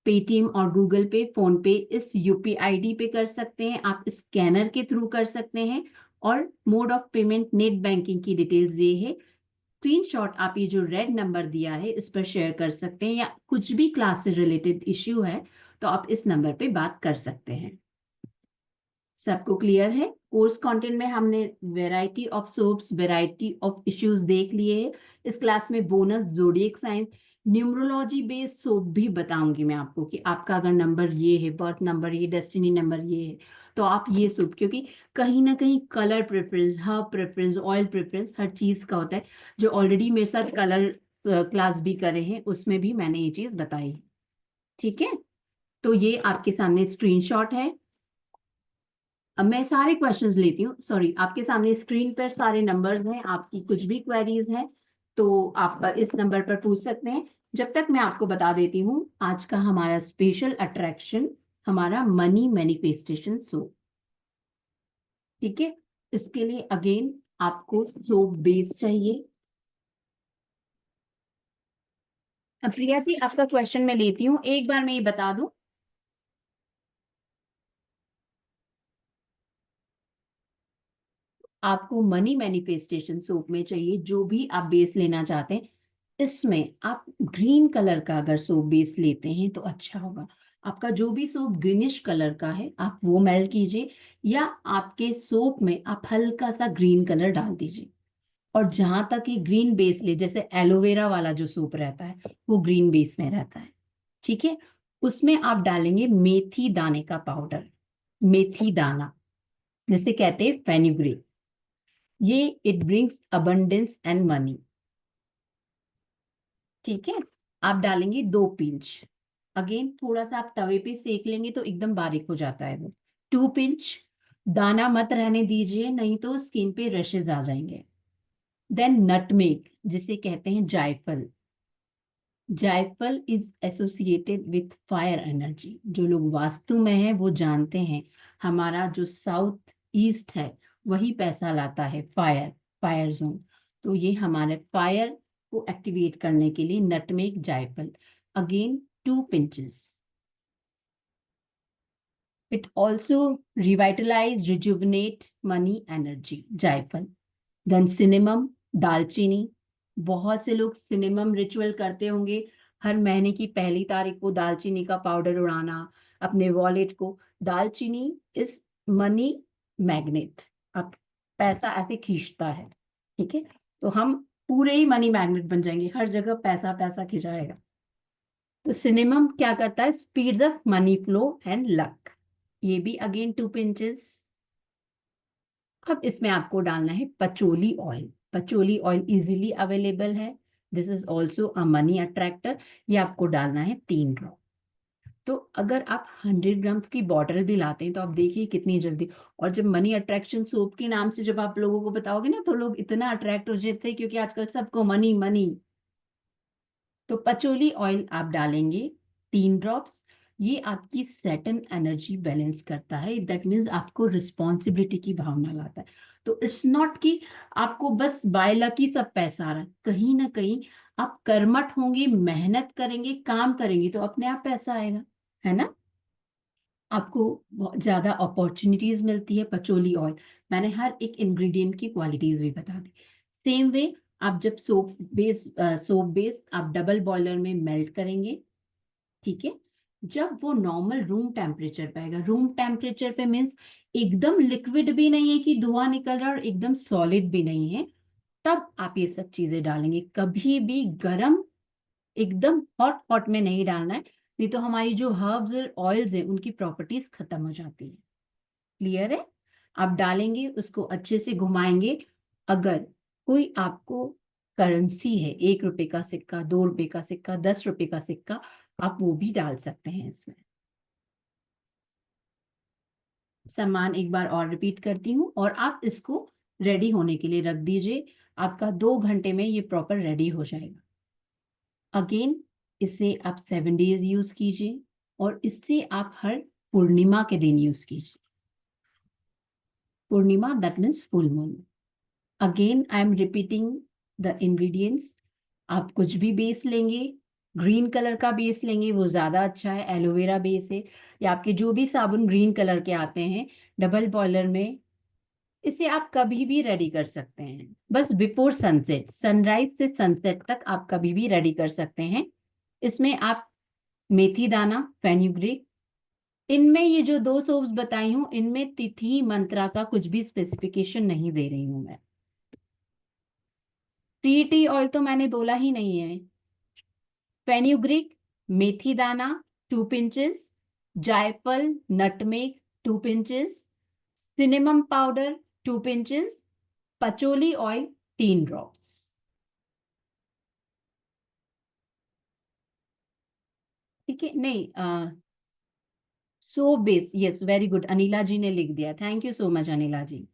पेटीएम और गूगल पे, फोन पे इस यूपीआईडी पे कर सकते हैं, आप स्कैनर के थ्रू कर सकते हैं। और mode of payment net banking की डिटेल्स ये है। स्क्रीनशॉट आप ये जो रेड नंबर दिया है इस पर शेयर कर सकते हैं, या कुछ भी क्लास से रिलेटेड इश्यू है तो आप इस नंबर पे बात कर सकते हैं। सबको क्लियर है? कोर्स कंटेंट में हमने variety of soaps, variety of issues देख लिए हैं। इस क्लास में bonus zodiac science, numerology based soap भी बताऊंगी मैं आपको कि आपका अगर नंबर ये है, बर्थ नंबर ये, डेस्टिनी नंबर ये है, तो आप ये सोप, क्योंकि कहीं ना कहीं colour preference, herb preference, oil preference हर चीज का होता है। जो ऑलरेडी मेरे साथ कलर क्लास भी करे हैं उसमें भी मैंने ये चीज बताई। ठीक है, तो ये आपके सामने स्क्रीनशॉट है। अब मैं सारे क्वेश्चंस लेती हूँ। सॉरी, आपके सामने स्क्रीन पर सारे नंबर्स हैं, आपकी कुछ भी क्वेरीज हैं तो आप इस नंबर पर पूछ सकते हैं। जब तक मैं आपको बता देती हूँ आज का हमारा स्पेशल अट्रैक्शन, हमारा मनी मैनिफेस्टेशन सोप। ठीक है, इसके लिए अगेन आपको सोप बेस चाहिए। अब प्रिया जी, आपका क्वेश्चन मैं लेती हूँ, एक बार मैं ये बता दूं, आपको मनी मैनिफेस्टेशन सोप में चाहिए जो भी आप बेस लेना चाहते हैं, इसमें आप ग्रीन कलर का अगर सोप बेस लेते हैं तो अच्छा होगा। आपका जो भी सोप ग्रीनिश कलर का है आप वो मेल्ट कीजिए, या आपके सोप में आप हल्का सा ग्रीन कलर डाल दीजिए। और जहां तक ये ग्रीन बेस ले, जैसे एलोवेरा वाला जो सोप रहता है वो ग्रीन बेस में रहता है। ठीक है, उसमें आप डालेंगे मेथी दाने का पाउडर, मेथी दाना जिसे कहते हैं फेनुग्रीक। ये it brings abundance and money. ठीक है, आप डालेंगे 2 पिंच। अगेन थोड़ा सा आप तवे पे सेक लेंगे तो एकदम बारीक हो जाता है वो। 2 पिंच। दाना मत रहने दीजिए, नहीं तो स्किन पे रशेज आ जाएंगे। देन नटमेग जिसे कहते हैं जायफल। जायफल is associated with fire energy. जो लोग वास्तु में हैं वो जानते हैं, हमारा जो साउथ ईस्ट है वही पैसा लाता है, फायर, फायर जोन। तो ये हमारे फायर को एक्टिवेट करने के लिए नटमेग, जायफल, again 2 pinches. It also revitalise, rejuvenate money energy, जायफल। देन सिनेमम, दालचीनी। बहुत से लोग सिनेमम रिचुअल करते होंगे, हर महीने की पहली तारीख को दालचीनी का पाउडर उड़ाना अपने वॉलेट को। दालचीनी इज मनी मैग्नेट, अब पैसा ऐसे खींचता है। ठीक है, तो हम पूरे ही मनी मैग्नेट बन जाएंगे, हर जगह पैसा पैसा खिंचाएगा। तो सिनेमम क्या करता है, speeds up money flow and luck. ये भी अगेन 2 पिंचेस। अब इसमें आपको डालना है patchouli oil. Patchouli oil easily available है, this is also a money attractor. ये आपको डालना है 3 ड्रॉप। तो अगर आप 100 ग्राम्स की बॉटल भी लाते हैं तो आप देखिए कितनी जल्दी। और जब मनी अट्रैक्शन सोप के नाम से जब आप लोगों को बताओगे ना तो लोग इतना अट्रैक्ट हो जाते हैं, क्योंकि आजकल सबको मनी मनी। तो पचोली ऑयल आप डालेंगे 3 ड्रॉप्स। ये आपकी सेटन एनर्जी बैलेंस करता है, दैट मीन्स आपको रिस्पॉन्सिबिलिटी की भावना लाता है। तो इट्स नॉट कि आपको बस बाय लक ही सब पैसा आ रहा है, कहीं ना कहीं आप कर्मठ होंगे, मेहनत करेंगे, काम करेंगे तो अपने आप पैसा आएगा, है ना। आपको बहुत ज्यादा अपॉर्चुनिटीज मिलती है पचोली ऑयल। मैंने हर एक इंग्रेडिएंट की क्वालिटीज भी बता दी। सेम वे, आप जब सोप बेस आप डबल बॉयलर में मेल्ट करेंगे। ठीक है, जब वो नॉर्मल रूम टेम्परेचर पे आएगा, रूम टेम्परेचर पे मीन्स एकदम लिक्विड भी नहीं है कि धुआं निकल रहा है और एकदम सॉलिड भी नहीं है, तब आप ये सब चीजें डालेंगे। कभी भी गरम, एकदम हॉट हॉट में नहीं डालना है, नहीं तो हमारी जो हर्ब्स और ऑयल्स है उनकी प्रॉपर्टीज खत्म हो जाती है। क्लियर है? आप डालेंगे, उसको अच्छे से घुमाएंगे। अगर कोई आपको करेंसी है, 1 रुपए का सिक्का, 2 रुपए का सिक्का, 10 रुपए का सिक्का, आप वो भी डाल सकते हैं इसमें। सामान एक बार और रिपीट करती हूँ, और आप इसको रेडी होने के लिए रख दीजिए। आपका 2 घंटे में ये प्रॉपर रेडी हो जाएगा। अगेन इसे आप 7 डेज यूज कीजिए और इससे आप हर पूर्णिमा के दिन यूज कीजिए। Purnima that means full moon. Again I am repeating the ingredients. आप कुछ भी बेस लेंगे, ग्रीन कलर का बेस लेंगे वो ज्यादा अच्छा है, एलोवेरा बेस है, या आपके जो भी साबुन ग्रीन कलर के आते हैं डबल बॉयलर में, इसे आप कभी भी रेडी कर सकते हैं। बस बिफोर सनसेट, सनराइज से सनसेट तक आप कभी भी रेडी कर सकते हैं। इसमें आप मेथी दाना, फेन्यूग्रीक, इनमें ये जो 2 सोप्स बताई हूं इनमें तिथि मंत्रा का कुछ भी स्पेसिफिकेशन नहीं दे रही हूं मैं। टी ऑयल तो मैंने बोला ही नहीं है। फेन्यूग्रीक, मेथी दाना 2 पिंचेस, जायफल nutmeg 2 pinches, cinnamon powder 2 pinches, patchouli oil 3 drops. ठीक है, नहीं, soap base, yes very good, Anila ji ने लिख दिया, thank you so much Anila ji.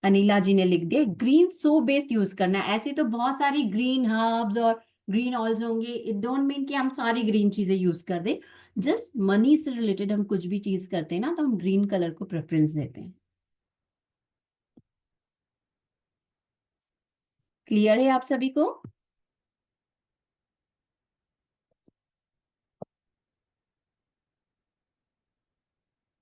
Anila ji ने लिख दिया ग्रीन सोप बेस यूज करना है। ऐसे तो बहुत सारी ग्रीन हर्ब्स और ग्रीन ऑयल्स होंगे, इट डोंट मीन कि हम सारी ग्रीन चीजें यूज कर दें। जस्ट मनी से रिलेटेड हम कुछ भी चीज करते हैं ना तो हम ग्रीन कलर को प्रेफरेंस देते हैं। क्लियर है आप सभी को?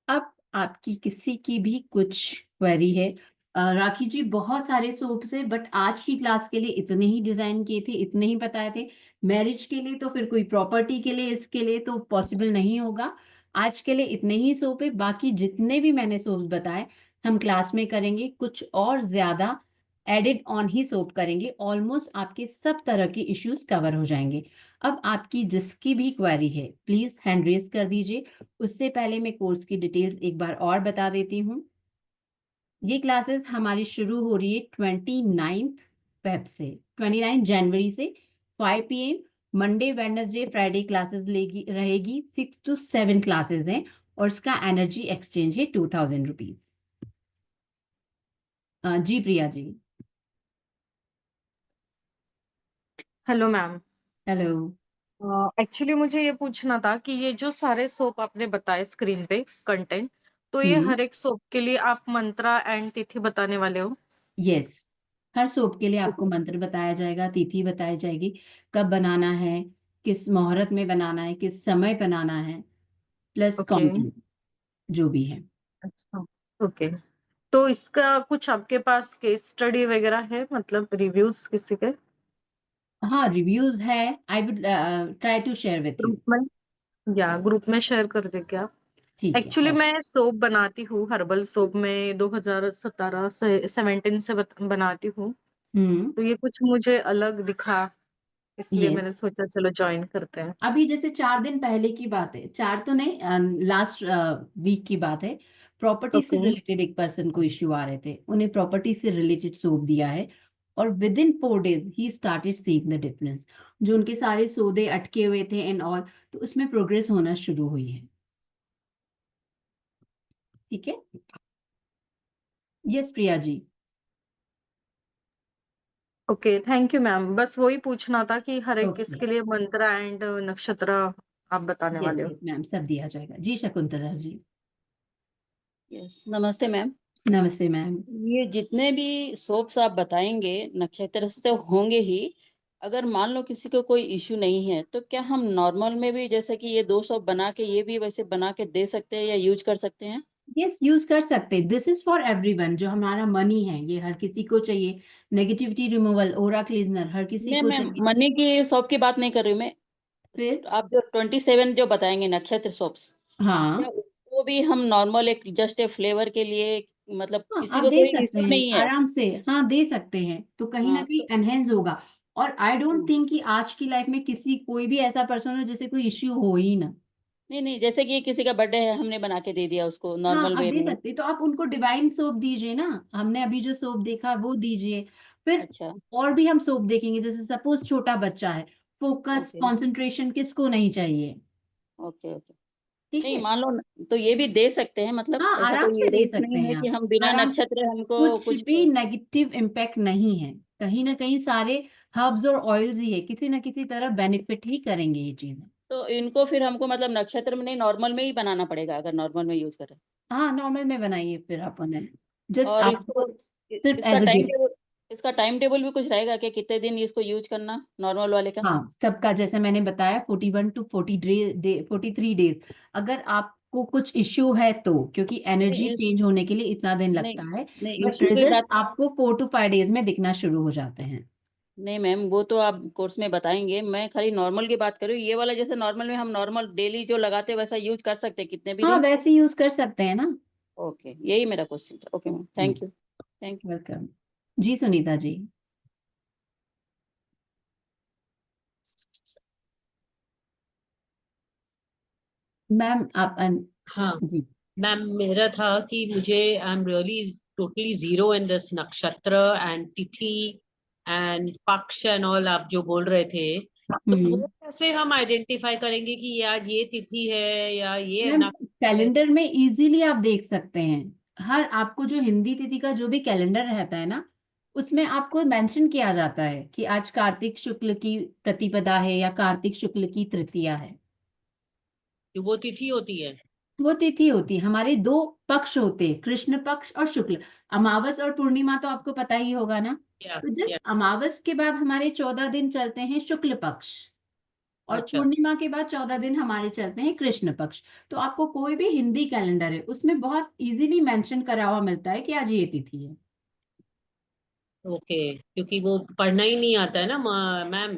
अब आपकी किसी की भी कुछ क्वेरी है? राखी जी बहुत सारे सोप्स है बट आज की क्लास के लिए इतने ही डिजाइन किए थे, इतने ही बताए थे। मैरिज के लिए तो फिर कोई प्रॉपर्टी के लिए इसके लिए तो पॉसिबल नहीं होगा। आज के लिए इतने ही सोप है, बाकी जितने भी मैंने सोप्स बताए हम क्लास में करेंगे, कुछ और ज्यादा एडेड ऑन ही सोप करेंगे, ऑलमोस्ट आपके सब तरह के इश्यूज कवर हो जाएंगे। अब आपकी जिसकी भी क्वेरी है प्लीज हैंड रेज कर दीजिए। उससे पहले मैं कोर्स की डिटेल्स एक बार और बता देती हूँ। ये क्लासेस हमारी शुरू हो रही है 29 फेब से, 29 जनवरी से 5 PM। Monday Wednesday Friday classes लेगी रहेगी, 6 to 7 क्लासेस हैं और इसका एनर्जी एक्सचेंज है 2000 रुपीज। जी Priya ji. Hello ma'am. Hello. Actually मुझे ये पूछना था कि ये जो सारे सोप आपने बताए स्क्रीन पे कंटेंट, तो ये हम्म। हर एक सोप के लिए आप मंत्रा एंड तिथि बताने वाले हो? यस, हर सोप के लिए आपको मंत्र बताया जाएगा, तिथि बताई जाएगी, कब बनाना है, किस मुहूर्त में बनाना है, किस समय बनाना है, प्लस ओके। काउंटिंग जो भी है। अच्छा। ओके। तो इसका कुछ आपके पास केस स्टडी वगैरह है, मतलब रिव्यूज किसी के? हाँ रिव्यूज है, I would try to share with you. Group में, या ग्रुप में शेयर कर दे क्या? ठीक है, एक्चुअली और मैं सोप बनाती हूँ, हर्बल सोप में 2017 से 17 से बनाती हूँ। हम्म। तो ये कुछ मुझे अलग दिखा, इसलिए मैंने यस, सोचा चलो ज्वाइन करते हैं। अभी जैसे 4 दिन पहले की बात है, 4 तो नहीं, लास्ट वीक की बात है। प्रॉपर्टी से ओके। रिलेटेड एक पर्सन को इश्यू आ रहे थे, उन्हें प्रॉपर्टी से रिलेटेड सौंप दिया है और with in 4 days he started seeing the difference. जो उनके सारे सौदे अटके हुए थे एंड ऑल, तो उसमें प्रोग्रेस होना शुरू हुई है। ठीक है। Yes Priya ji. Okay, thank you ma'am. बस वही पूछना था कि हर एक ओके। किसके लिए मंत्र एंड नक्षत्र आप बताने यस वाले हो। यस मैम, सब दिया जाएगा जी। शकुंतला जी। यस, नमस्ते मैम। नमस्ते मैम। ये जितने भी सोप्स आप बताएंगे नक्षत्र से तो होंगे ही। अगर मान लो किसी को कोई इश्यू नहीं है तो क्या हम नॉर्मल में भी जैसे कि ये 2 सोप बना के ये भी वैसे बना के दे सकते हैं या यूज कर सकते हैं? यस, यूज कर सकते हैं, दिस इज फॉर एवरीवन। जो हमारा मनी है ये हर किसी को चाहिए, नेगेटिविटी रिमूवल, ओरा क्लीजनर हर किसी नहीं को मैम, चाहिए। मनी की सोप की बात नहीं कर रही हूँ मैं। फिर आप जो 27 जो बताएंगे नक्षत्र सोप्स, क्या हाँ, उसको भी हम नॉर्मल एक जस्ट ए फ्लेवर के लिए, मतलब हाँ किसी आप को दे कोई सकते इश्यू हैं नहीं है? आराम से, हाँ दे सकते हैं, तो कहीं ना हाँ कहीं तो एनहेंस होगा। और आई डोंट हम्म, थिंक कि आज की लाइफ में किसी कोई भी ऐसा पर्सन हो जिसे कोई इश्यू हो ही ना। नहीं नहीं, जैसे कि किसी का बर्थडे है हमने बना के दे दिया उसको हाँ नॉर्मल आप वे दे में। सकते हैं, तो आप उनको डिवाइन सोप दीजिए ना। हमने अभी जो सोप देखा वो दीजिए। फिर अच्छा। और भी हम सोप देखेंगे, जैसे सपोज छोटा बच्चा है, फोकस ओके कंसंट्रेशन किसको नहीं चाहिए। Okay okay. ठीक नहीं है। मान लो तो ये भी दे सकते हैं, मतलब हाँ, ऐसा आराम कोई से दे रूल्स सकते नहीं है हैं कि आप, हम बिना आराम। नक्षत्र हमको कुछ कुछ। भी नेगेटिव इम्पैक्ट नहीं है, कहीं ना कहीं सारे हर्ब्स और ऑयल्स ही है, किसी ना किसी तरह बेनिफिट ही करेंगे ये चीजें। तो इनको फिर हमको मतलब नक्षत्र में नहीं, नॉर्मल में ही बनाना पड़ेगा अगर नॉर्मल में यूज करें। हाँ, नॉर्मल में बनाइए फिर आप उन्हें, जस्ट और इसको आपको सिर्फ इसका as a time gift. Table, इसका टाइम टेबल भी कुछ रहेगा कि कितने दिन इसको यूज करना नॉर्मल वाले का? हाँ, सबका जैसे मैंने बताया 41 to 43 डेज। अगर आपको कुछ इश्यू है तो, क्योंकि एनर्जी नहीं चेंज होने के लिए इतना दिन नहीं लगता है, नहीं बट इश्यू की रिजल्ट्स बात। आपको 4 to 5 डेज में दिखना शुरू हो जाते हैं। नहीं मैम, वो तो आप कोर्स में बताएंगे, मैं खाली नॉर्मल की बात कर रही हूँ। ये वाला जैसे नॉर्मल में हम नॉर्मल डेली जो लगाते हैं वैसा यूज कर सकते हैं कितने भी हाँ, दिन? वैसे यूज कर सकते हैं ना। ओके, यही मेरा क्वेश्चन था। Okay ma'am, thank you. Thank you. Welcome. जी सुनीता जी। मैम आप हाँ जी। मैम, मेरा था कि मुझे I am really totally zero in this नक्षत्र एंड तिथि एंड पक्ष एंड ऑल आप जो बोल रहे थे, तो वो कैसे हम आइडेंटिफाई करेंगे कि ये आज ये तिथि है या ये मैम नक्षत्र है? कैलेंडर में इजीली आप देख सकते हैं, हर आपको जो हिंदी तिथि का जो भी कैलेंडर रहता है ना, उसमें आपको मेंशन किया जाता है कि आज कार्तिक शुक्ल की प्रतिपदा है या कार्तिक शुक्ल की तृतीया है। कि वो तिथि होती है? वो तिथि होती है, हमारे दो पक्ष होते हैं, कृष्ण पक्ष और शुक्ल। अमावस और पूर्णिमा तो आपको पता ही होगा ना। या तो जस्ट अमावस के बाद हमारे 14 दिन चलते हैं शुक्ल पक्ष, और अच्छा। पूर्णिमा के बाद 14 दिन हमारे चलते हैं कृष्ण पक्ष। तो आपको कोई भी हिंदी कैलेंडर है उसमें बहुत इजीली मेंशन करा हुआ मिलता है कि आज ये तिथि है। ओके, क्योंकि वो पढ़ना ही नहीं आता है ना मैम।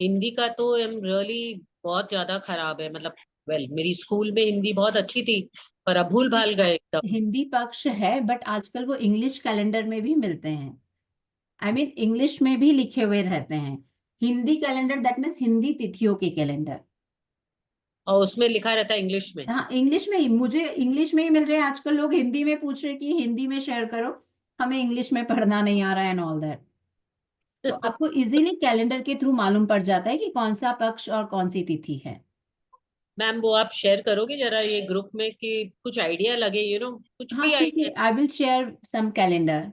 हिंदी का तो एम रियली बहुत ज्यादा खराब है, मतलब वेल मेरी स्कूल में हिंदी बहुत अच्छी थी, पर अब भूल भाल गए एकदम। हिंदी पक्ष है, बट आजकल वो इंग्लिश कैलेंडर में भी मिलते हैं, आई मीन इंग्लिश में भी लिखे हुए रहते हैं। Hindi calendar that means Hindi तिथियों के कैलेंडर। और उसमें लिखा रहता है इंग्लिश में? हाँ, इंग्लिश में ही, मुझे इंग्लिश में ही मिल रहे हैं। आजकल लोग हिंदी में पूछ रहे हैं कि हिंदी में शेयर करो, हमें इंग्लिश में पढ़ना नहीं आ रहा है एंड ऑल दैट। तो आपको इजीली कैलेंडर के थ्रू मालूम पड़ जाता है कि कौन सा पक्ष और कौन सी तिथि है। मैम वो आप शेयर करोगे जरा ये ग्रुप में कि कुछ आइडिया लगे, कुछ हाँ भी ठीक है, idea? I will share some calendar,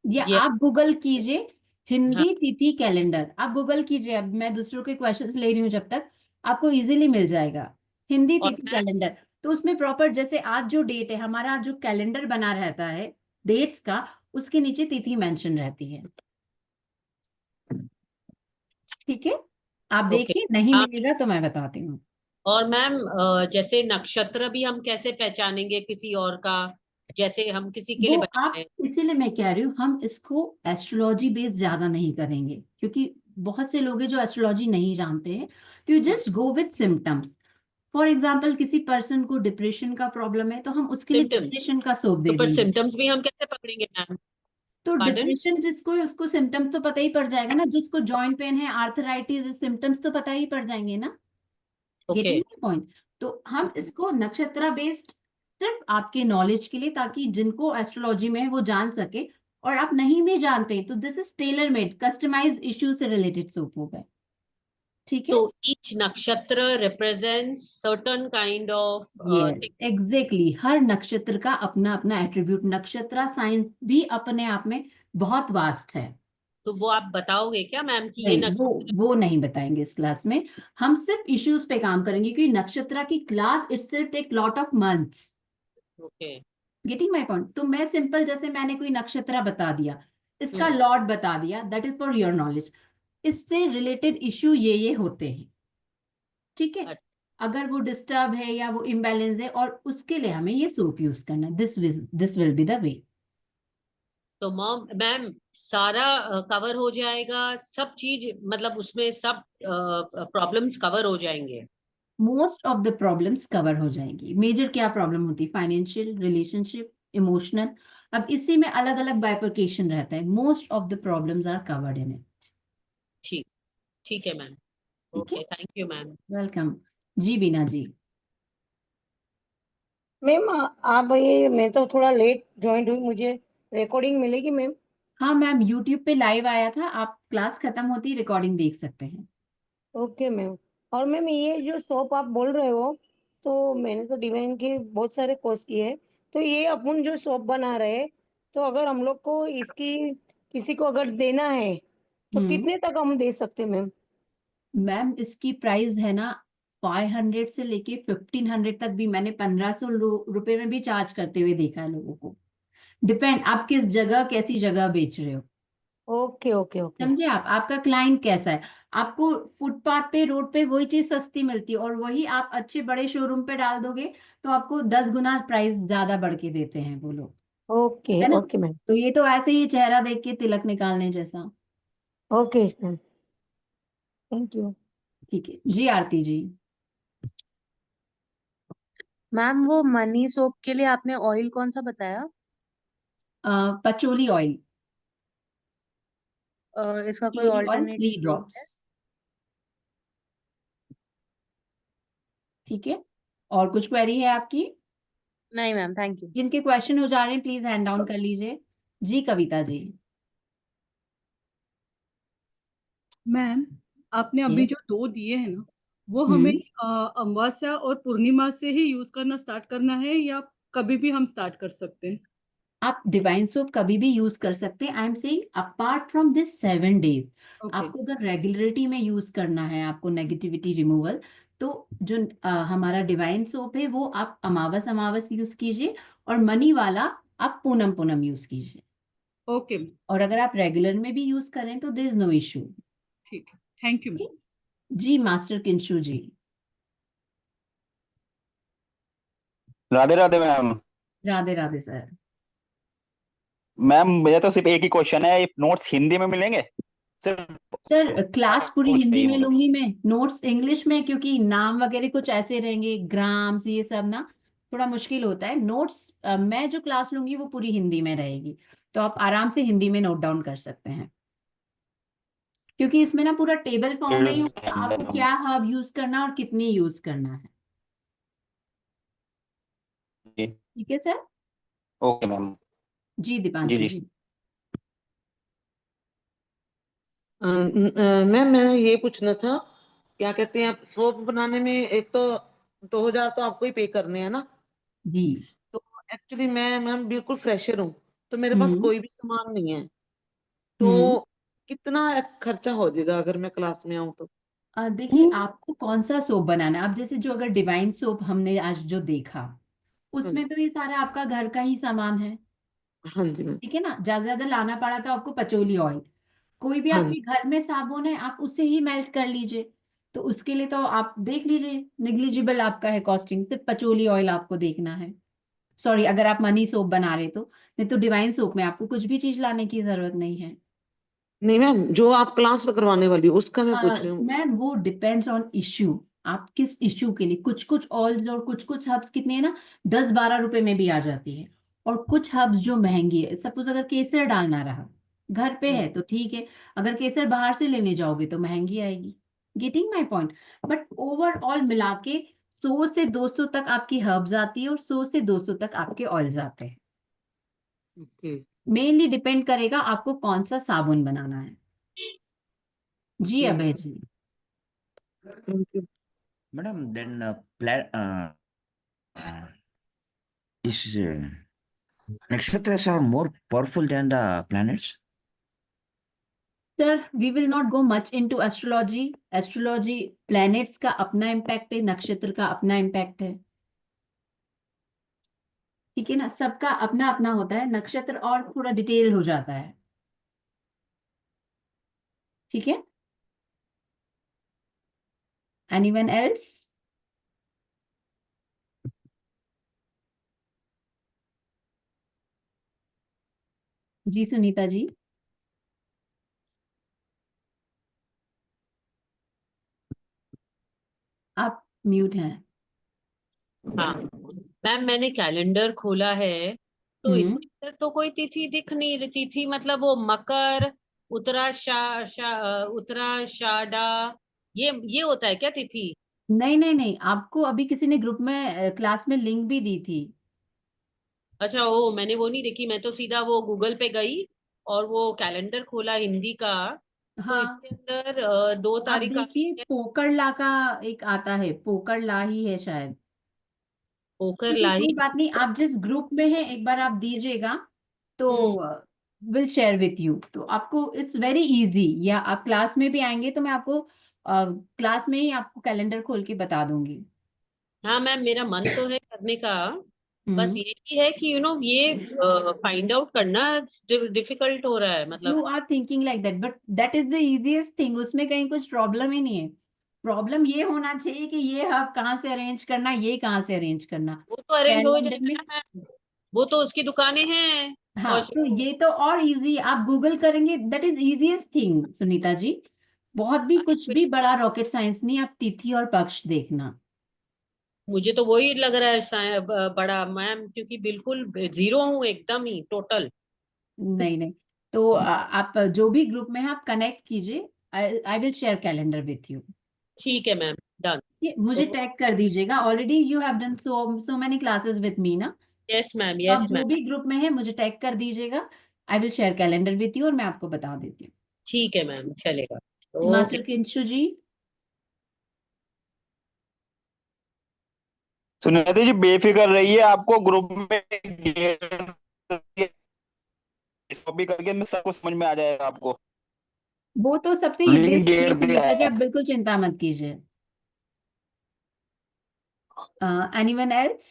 या ये आप गूगल कीजिए हाँ। हिंदी तिथि कैलेंडर। आप गूगल कीजिए, अब मैं दूसरों के क्वेश्चंस ले रही हूँ जब तक, आपको इजीली मिल जाएगा हिंदी और तिथि मैम कैलेंडर। तो उसमें प्रॉपर जैसे आज जो डेट है, हमारा जो कैलेंडर बना रहता है डेट्स का, उसके नीचे तिथि मेंशन रहती है। ठीक है, आप ओके। देखिए, नहीं हाँ। मिलेगा तो मैं बताती हूँ। और मैम जैसे नक्षत्र भी हम कैसे पहचानेंगे किसी और का, जैसे हम किसी के वो लिए बना आप, रहे हैं? इसीलिए मैं कह रही हूँ हम इसको एस्ट्रोलॉजी बेस्ड ज्यादा नहीं करेंगे, क्योंकि बहुत से लोग हैं जो एस्ट्रोलॉजी नहीं जानते हैं। तो you just go with symptoms. For example किसी पर्सन को डिप्रेशन का प्रॉब्लम है, तो हम उसके लिए सिम्टम्स? डिप्रेशन का सोप तो दे पर देंगे। सिम्टम्स भी हम कैसे पकड़ेंगे मैम? तो पार्डन? डिप्रेशन जिसको है उसको सिम्टम्स तो पता ही पड़ जाएगा ना, जिसको जॉइंट पेन है, आर्थराइटिस, सिम्टम्स तो पता ही पड़ जाएंगे ना। ओके। Getting my point. तो हम इसको नक्षत्र बेस्ड सिर्फ आपके नॉलेज के लिए, ताकि जिनको एस्ट्रोलॉजी में है वो जान सके, और आप नहीं भी जानते तो this is tailor made customize issue से रिलेटेड सोप होगा। ठीक तो है। Each nakshatra represents certain kind of yes thing? Exactly, हर नक्षत्र का अपना अपना एट्रीब्यूट, नक्षत्र साइंस भी अपने आप में बहुत वास्ट है। तो वो आप बताओगे क्या मैम कि ये नहीं, नक्षत्र? वो नहीं बताएंगे इस क्लास में। हम सिर्फ इश्यूज पे काम करेंगे, क्योंकि नक्षत्र की class itself take lot of months. Okay. Getting my point. तो मैं सिंपल, जैसे मैंने कोई नक्षत्र बता दिया, इसका हम्म। लॉर्ड बता दिया, that is for your knowledge. इससे रिलेटेड इश्यू ये होते हैं। ठीक है। अच्छा। अगर वो डिस्टर्ब है या वो इम्बैलेंस है, और उसके लिए हमें ये सोप यूज करना है, this will be the way. तो मैम सारा कवर हो जाएगा, सब चीज मतलब उसमें सब प्रॉब्लम्स कवर हो जाएंगे? Most of the problems cover हो जाएंगी। मेजर क्या प्रॉब्लम होती है? Financial, relationship, emotional. अब इसी में अलग अलग बाइफर्केशन रहता है, most of the problems are covered in it. ठीक। ठीक है मैम। ठीक है, okay, thank you ma'am. Welcome. जी बीना जी। मैम आप ये, मैं तो थोड़ा लेट ज्वाइन हुई, मुझे रिकॉर्डिंग मिलेगी मैम? हाँ मैम, यूट्यूब पे लाइव आया था, आप क्लास खत्म होती रिकॉर्डिंग देख सकते हैं। Okay ma'am. और मैम ये जो शॉप आप बोल रहे हो, तो मैंने तो डिवाइन के बहुत सारे कोर्स किए हैं। तो ये अपन जो सोप बना रहे हैं, तो अगर हम लोग को इसकी किसी को अगर देना है तो कितने तक हम दे सकते हैं मैम? मैम इसकी प्राइस है ना 500 से लेके 1500 तक भी मैंने 1500 रुपए में भी चार्ज करते हुए देखा है लोगों को। डिपेंड आप किस जगह कैसी जगह बेच रहे हो, ओके ओके ओके। समझे आप, आपका क्लाइंट कैसा है। आपको फुटपाथ पे रोड पे वही चीज सस्ती मिलती है और वही आप अच्छे बड़े शोरूम पे डाल दोगे तो आपको 10 गुना प्राइस ज्यादा बढ़ के देते हैं वो लोग, ओके है ना। Okay ma'am. तो ये तो ऐसे ही चेहरा देख के तिलक निकालने जैसा। Okay ma'am, thank you. ठीक है जी, आरती जी। मैम वो मनी सोप के लिए आपने ऑयल कौन सा बताया? Patchouli oil. इसका कोई पचोली ऑयल ऑल्टरनेटिव 3 ड्रॉप्स। नहीं है? ठीक है, और कुछ क्वेरी है आपकी? नहीं मैम, थैंक यू। जिनके क्वेश्चन हो जा रहे हैं प्लीज हैंड डाउन कर लीजिए। जी कविता जी। मैम, आपने अभी ये जो 2 दिए हैं ना, वो हमें हम्म अमावस्या और पूर्णिमा से ही यूज करना स्टार्ट करना है या कभी भी हम स्टार्ट कर सकते हैं? आप डिवाइन सोप कभी भी यूज कर सकते हैं। I am saying apart from this 7 days, okay आपको अगर रेगुलरिटी में यूज करना है, आपको नेगेटिविटी रिमूवल, तो जो हमारा डिवाइन सोप है वो आप अमावस अमावस यूज कीजिए, और मनी वाला आप पूनम पूनम यूज कीजिए। ओके और अगर आप रेगुलर में भी यूज करें तो देयर इज नो इशू। ठीक है, थैंक यू मैम। जी master Kinshu ji. Radhe Radhe ma'am. Radhe Radhe sir. Ma'am मेरा तो सिर्फ एक ही क्वेश्चन है, ये नोट्स हिंदी में मिलेंगे? सिर्फ सर क्लास पूरी नोट्स हिंदी चाहिए में मुझे। लूंगी मैं, नोट्स इंग्लिश में क्योंकि नाम वगैरह कुछ ऐसे रहेंगे, ग्राम्स ये सब ना थोड़ा मुश्किल होता है। नोट्स मैं जो क्लास लूंगी वो पूरी हिंदी में रहेगी, तो आप आराम से हिंदी में नोट डाउन कर सकते हैं, क्योंकि इसमें ना पूरा टेबल फॉर्म में ही होगा आपको क्या हर्ब यूज करना और कितनी यूज करना है। ठीक है सर। Okay ma'am. जी जी दीपांशु जी। जी। मैम मैंने ये पूछना था, क्या कहते हैं, आप सोप बनाने में एक तो 2000 तो आपको ही पे करने हैं ना? जी। तो एक्चुअली मैं मैम बिल्कुल फ्रेशर हूँ, तो मेरे पास हम्म कोई भी सामान नहीं है। हम्म तो कितना खर्चा हो जाएगा अगर मैं क्लास में आऊँ तो? देखिए आपको कौन सा सोप बनाना है। आप जैसे जो अगर डिवाइन सोप हमने आज जो देखा, हाँ उसमें जी। तो ये सारा आपका घर का ही सामान है। हाँ जी मैम। ठीक है ना, ज्यादा ज्यादा लाना पड़ा तो आपको पचोली ऑयल, कोई भी हाँ आपके जी। घर में साबुन है आप उससे ही मेल्ट कर लीजिए। तो उसके लिए तो आप देख लीजिए, निग्लिजिबल आपका है कॉस्टिंग, सिर्फ पचोली ऑयल आपको देखना है। सॉरी, अगर आप मनी सोप बना रहे तो, नहीं तो डिवाइन सोप में आपको कुछ भी चीज लाने की जरूरत नहीं है। नहीं मैम, जो आप क्लास करवाने वाली हो उसका मैं पूछ रही हूँ। मैम वो डिपेंड्स ऑन इश्यू, आप किस इश्यू के लिए। कुछ कुछ ऑयल्स और कुछ कुछ हर्ब्स कितने हैं ना, 10-12 रुपए में भी आ जाती है। और कुछ हर्ब्स जो महंगी है, सपोज अगर केसर डालना रहा घर पे है तो ठीक है, अगर केसर बाहर से लेने जाओगे तो महंगी आएगी। Getting my point. But overall मिला के 100 से 200 तक आपकी हर्ब्स आती है और 100 से 200 तक आपके ऑयल्स आते हैं। ओके। मेनली डिपेंड करेगा आपको कौन सा साबुन बनाना है। जी okay, Abhay ji. Thank you. Madam, then is nakshatras are more powerful than the planets? Sir we will not go much into astrology. Astrology planets का अपना इम्पैक्ट है, नक्षत्र का अपना इम्पैक्ट है। ठीक है ना, सबका अपना अपना होता है, नक्षत्र और थोड़ा डिटेल हो जाता है। ठीक है, एनीवन एल्स? जी सुनीता जी। आप म्यूट हैं। हाँ मैम, मैंने कैलेंडर खोला है तो हम्म इसके अंदर तो कोई तिथि दिख नहीं रही। तिथि मतलब वो मकर, उत्तराषाढ़ा, ये होता है क्या तिथि? नहीं नहीं नहीं, आपको अभी किसी ने ग्रुप में क्लास में लिंक भी दी थी। अच्छा, ओ मैंने वो नहीं देखी। मैं तो सीधा वो गूगल पे गई और वो कैलेंडर खोला हिंदी का। तो हाँ, इसके अंदर 2 आप तारीख आ देखिए रही है। पोकड़ला का एक आता है, पोकड़ला ही है शायद। होकर ठीक है, ला कोई ही। बात नहीं, आप जिस ग्रुप में हैं एक बार आप दीजिएगा तो विल शेयर विथ यू। तो आपको इट्स वेरी इजी, या आप क्लास में भी आएंगे तो मैं आपको क्लास में ही आपको कैलेंडर खोल के बता दूंगी। हाँ मैम, मेरा मन तो है करने का, बस हम्म। ये भी है कि ये फाइंड आउट करना डिफिकल्ट हो रहा है, मतलब you are thinking like that, but that is the easiest thing, उसमें कहीं कुछ प्रॉब्लम ही नहीं है। प्रॉब्लम ये होना चाहिए कि ये आप कहाँ से अरेंज करना, ये कहाँ से अरेंज करना। वो तो अरेंज हो कैलेंडर जाएगा में, ना मैम, वो तो उसकी दुकानें हैं। हाँ, और तो ये तो और इजी, आप गूगल करेंगे, that is easiest thing Sunita ji. बहुत भी कुछ भी बड़ा रॉकेट साइंस नहीं, आप तिथि और पक्ष देखना। मुझे तो वही लग रहा है बड़ा मैम, क्योंकि बिल्कुल जीरो हूँ एकदम ही टोटल। नहीं नहीं, तो आप जो भी ग्रुप में है आप कनेक्ट कीजिए, I will share calendar with you. ठीक है मैम, डन। मुझे टैग कर दीजिएगा, already you have done so many classes with me ना। यस मैम, तो आप यस जो मैम। भी ग्रुप में है मुझे टैग कर दीजिएगा, आई will share calendar with you और मैं आपको बता देती हूँ। ठीक है मैम, चलेगा। ओके। मास्टर किंशु जी। सुनीता जी बेफिक्र रहिए, आपको ग्रुप में कॉपी करके मैं सब कुछ समझ में आ जाएगा आपको। वो तो सबसे लिंक इजीएस्ट थिंग गेट है दिया सुनीता जी, है। आप बिल्कुल चिंता मत कीजिए। Anyone else?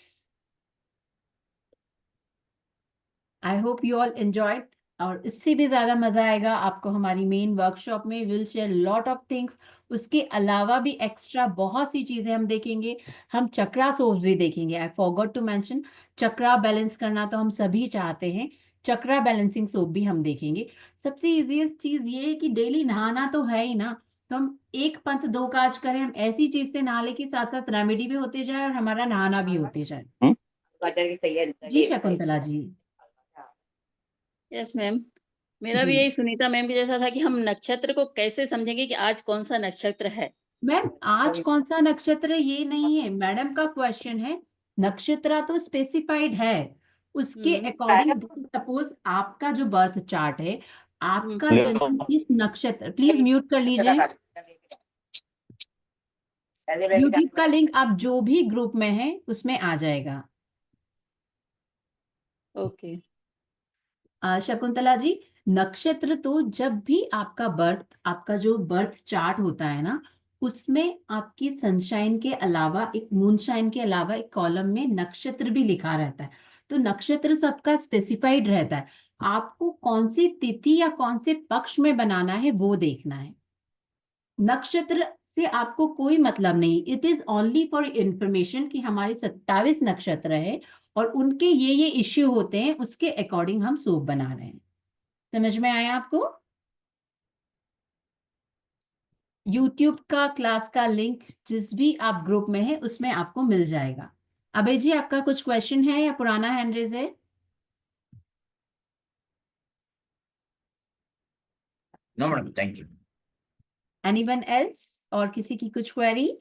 I hope you all enjoyed, और इससे भी ज्यादा मजा आएगा आपको हमारी मेन वर्कशॉप में। Will share lot of things, उसके अलावा भी एक्स्ट्रा बहुत सी चीजें हम देखेंगे। हम चक्रा सोप्स भी देखेंगे, I forgot to mention, chakra balance करना तो हम सभी चाहते हैं, चक्रा बैलेंसिंग सोप भी हम देखेंगे। सबसे इजीएस्ट चीज ये है कि डेली नहाना तो है ही ना, तो हम एक पंथ दो काज करें, हम ऐसी चीज से नहा ले कि साथ साथ रेमेडी भी होते जाए और हमारा नहाना भी होते जाए। जी शकुंतला जी। यस मैम, मेरा जी भी यही सुनीता मैम के जैसा था कि हम नक्षत्र को कैसे समझेंगे कि आज कौन सा नक्षत्र है। मैम, आज कौन सा नक्षत्र है ये नहीं है मैडम का क्वेश्चन है, नक्षत्र तो स्पेसिफाइड है, उसके हम्म अकॉर्डिंग सपोज आपका जो बर्थ चार्ट है, आपका जन्म इस नक्षत्र, प्लीज म्यूट कर लीजिए, यूट्यूब का लिंक आप जो भी ग्रुप में है उसमें आ जाएगा। ओके। शकुंतला जी, नक्षत्र तो जब भी आपका बर्थ, आपका जो बर्थ चार्ट होता है ना, उसमें आपकी सनशाइन के अलावा, एक मूनशाइन के अलावा एक कॉलम में नक्षत्र भी लिखा रहता है। तो नक्षत्र सबका स्पेसिफाइड रहता है, आपको कौन सी तिथि या कौन से पक्ष में बनाना है वो देखना है। नक्षत्र से आपको कोई मतलब नहीं, it is only for information कि हमारे 27 नक्षत्र है और उनके ये इश्यू होते हैं, उसके अकॉर्डिंग हम सूप बना रहे हैं। समझ में आया आपको? यूट्यूब का क्लास का लिंक जिस भी आप ग्रुप में है उसमें आपको मिल जाएगा। अभय जी, आपका कुछ क्वेश्चन है या पुराना हैंड रेज है? No madam, thank you. Anyone else? और किसी की कुछ query?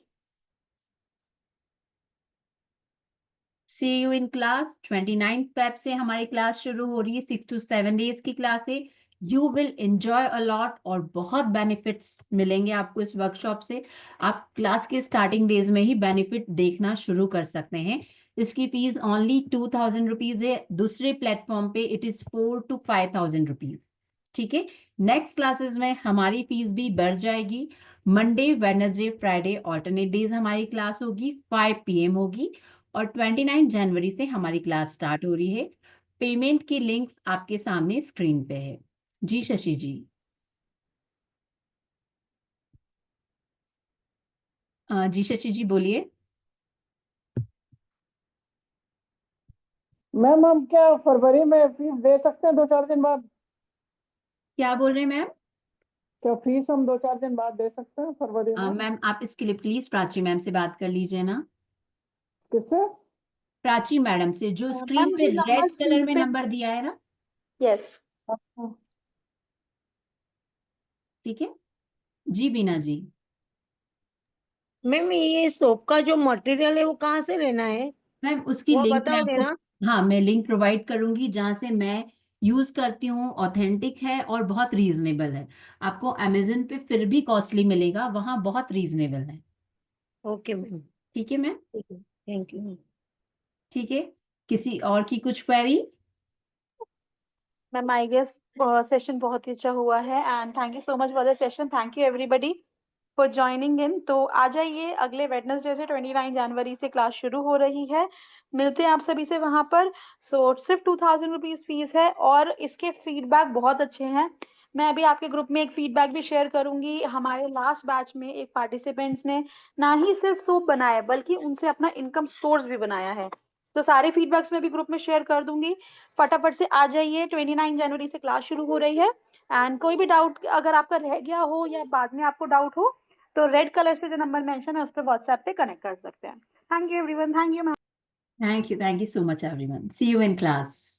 See you in class. 29 Feb से हमारी क्लास शुरू हो रही है, 6 to 7 डेज की क्लास है। You will enjoy a lot और बहुत बेनिफिट्स मिलेंगे आपको इस वर्कशॉप से। आप क्लास के स्टार्टिंग डेज में ही बेनिफिट देखना शुरू कर सकते हैं। इसकी फीस ओनली 2000 रुपीज है, दूसरे प्लेटफॉर्म पे इट इज 4 to 5000 रुपीज। ठीक है, नेक्स्ट क्लासेस में हमारी फीस भी बढ़ जाएगी। Monday, Wednesday, Friday alternate days हमारी क्लास होगी, 5 PM होगी, और 29 जनवरी से हमारी क्लास स्टार्ट हो रही है। पेमेंट की लिंक्स आपके सामने स्क्रीन पे है। जी शशि जी। जी शशि जी बोलिए। मैम हम क्या फरवरी में फीस दे सकते हैं 2-4 दिन बाद? क्या बोल रहे हैं मैम? क्या फीस हम 2-4 दिन बाद दे सकते हैं फरवरी में? मैम आप इसके लिए प्लीज प्राची मैम से बात कर लीजिए ना। किससे? प्राची मैडम से, जो स्क्रीन मैम पे मुझे नंबर रेड कलर स्क्रीन में पे, नंबर दिया है ना। यस। अच्छा, ठीक है जी, बीना जी। मैम ये सोप का जो मटेरियल है वो कहाँ से लेना है, मैम उसकी वो आप लिंक मैं बताओगे आपको, ना? हाँ मैं लिंक प्रोवाइड करूंगी जहां से मैं यूज करती हूँ, ऑथेंटिक है और बहुत रीजनेबल है। आपको अमेजन पे फिर भी कॉस्टली मिलेगा, वहां बहुत रीजनेबल है। Okay ma'am. ठीक है मैम। ठीक है, थैंक यू। ठीक है, किसी और की कुछ query? Ma'am I guess session बहुत ही अच्छा हुआ है and thank you so much for the session. Thank you everybody for joining in. तो आ जाइए, अगले वेडनेसडे से 29 जनवरी से क्लास शुरू हो रही है। मिलते हैं आप सभी से वहां पर। सो सिर्फ 2000 रुपीज फीस है और इसके फीडबैक बहुत अच्छे हैं। मैं अभी आपके ग्रुप में एक फीडबैक भी शेयर करूंगी। हमारे लास्ट बैच में एक पार्टिसिपेंट्स ने ना ही सिर्फ सूप बनाया बल्कि उनसे अपना इनकम सोर्स भी बनाया है। तो सारे फीडबैक्स मैं भी ग्रुप में शेयर कर दूंगी। फटाफट से आ जाइए, 29 जनवरी से क्लास शुरू हो रही है। एंड कोई भी डाउट अगर आपका रह गया हो या बाद में आपको डाउट हो तो रेड कलर से जो नंबर मेंशन है उस पर व्हाट्सएप पे कनेक्ट कर सकते हैं। Thank you everyone. Thank you. Thank you so much everyone. See you in class.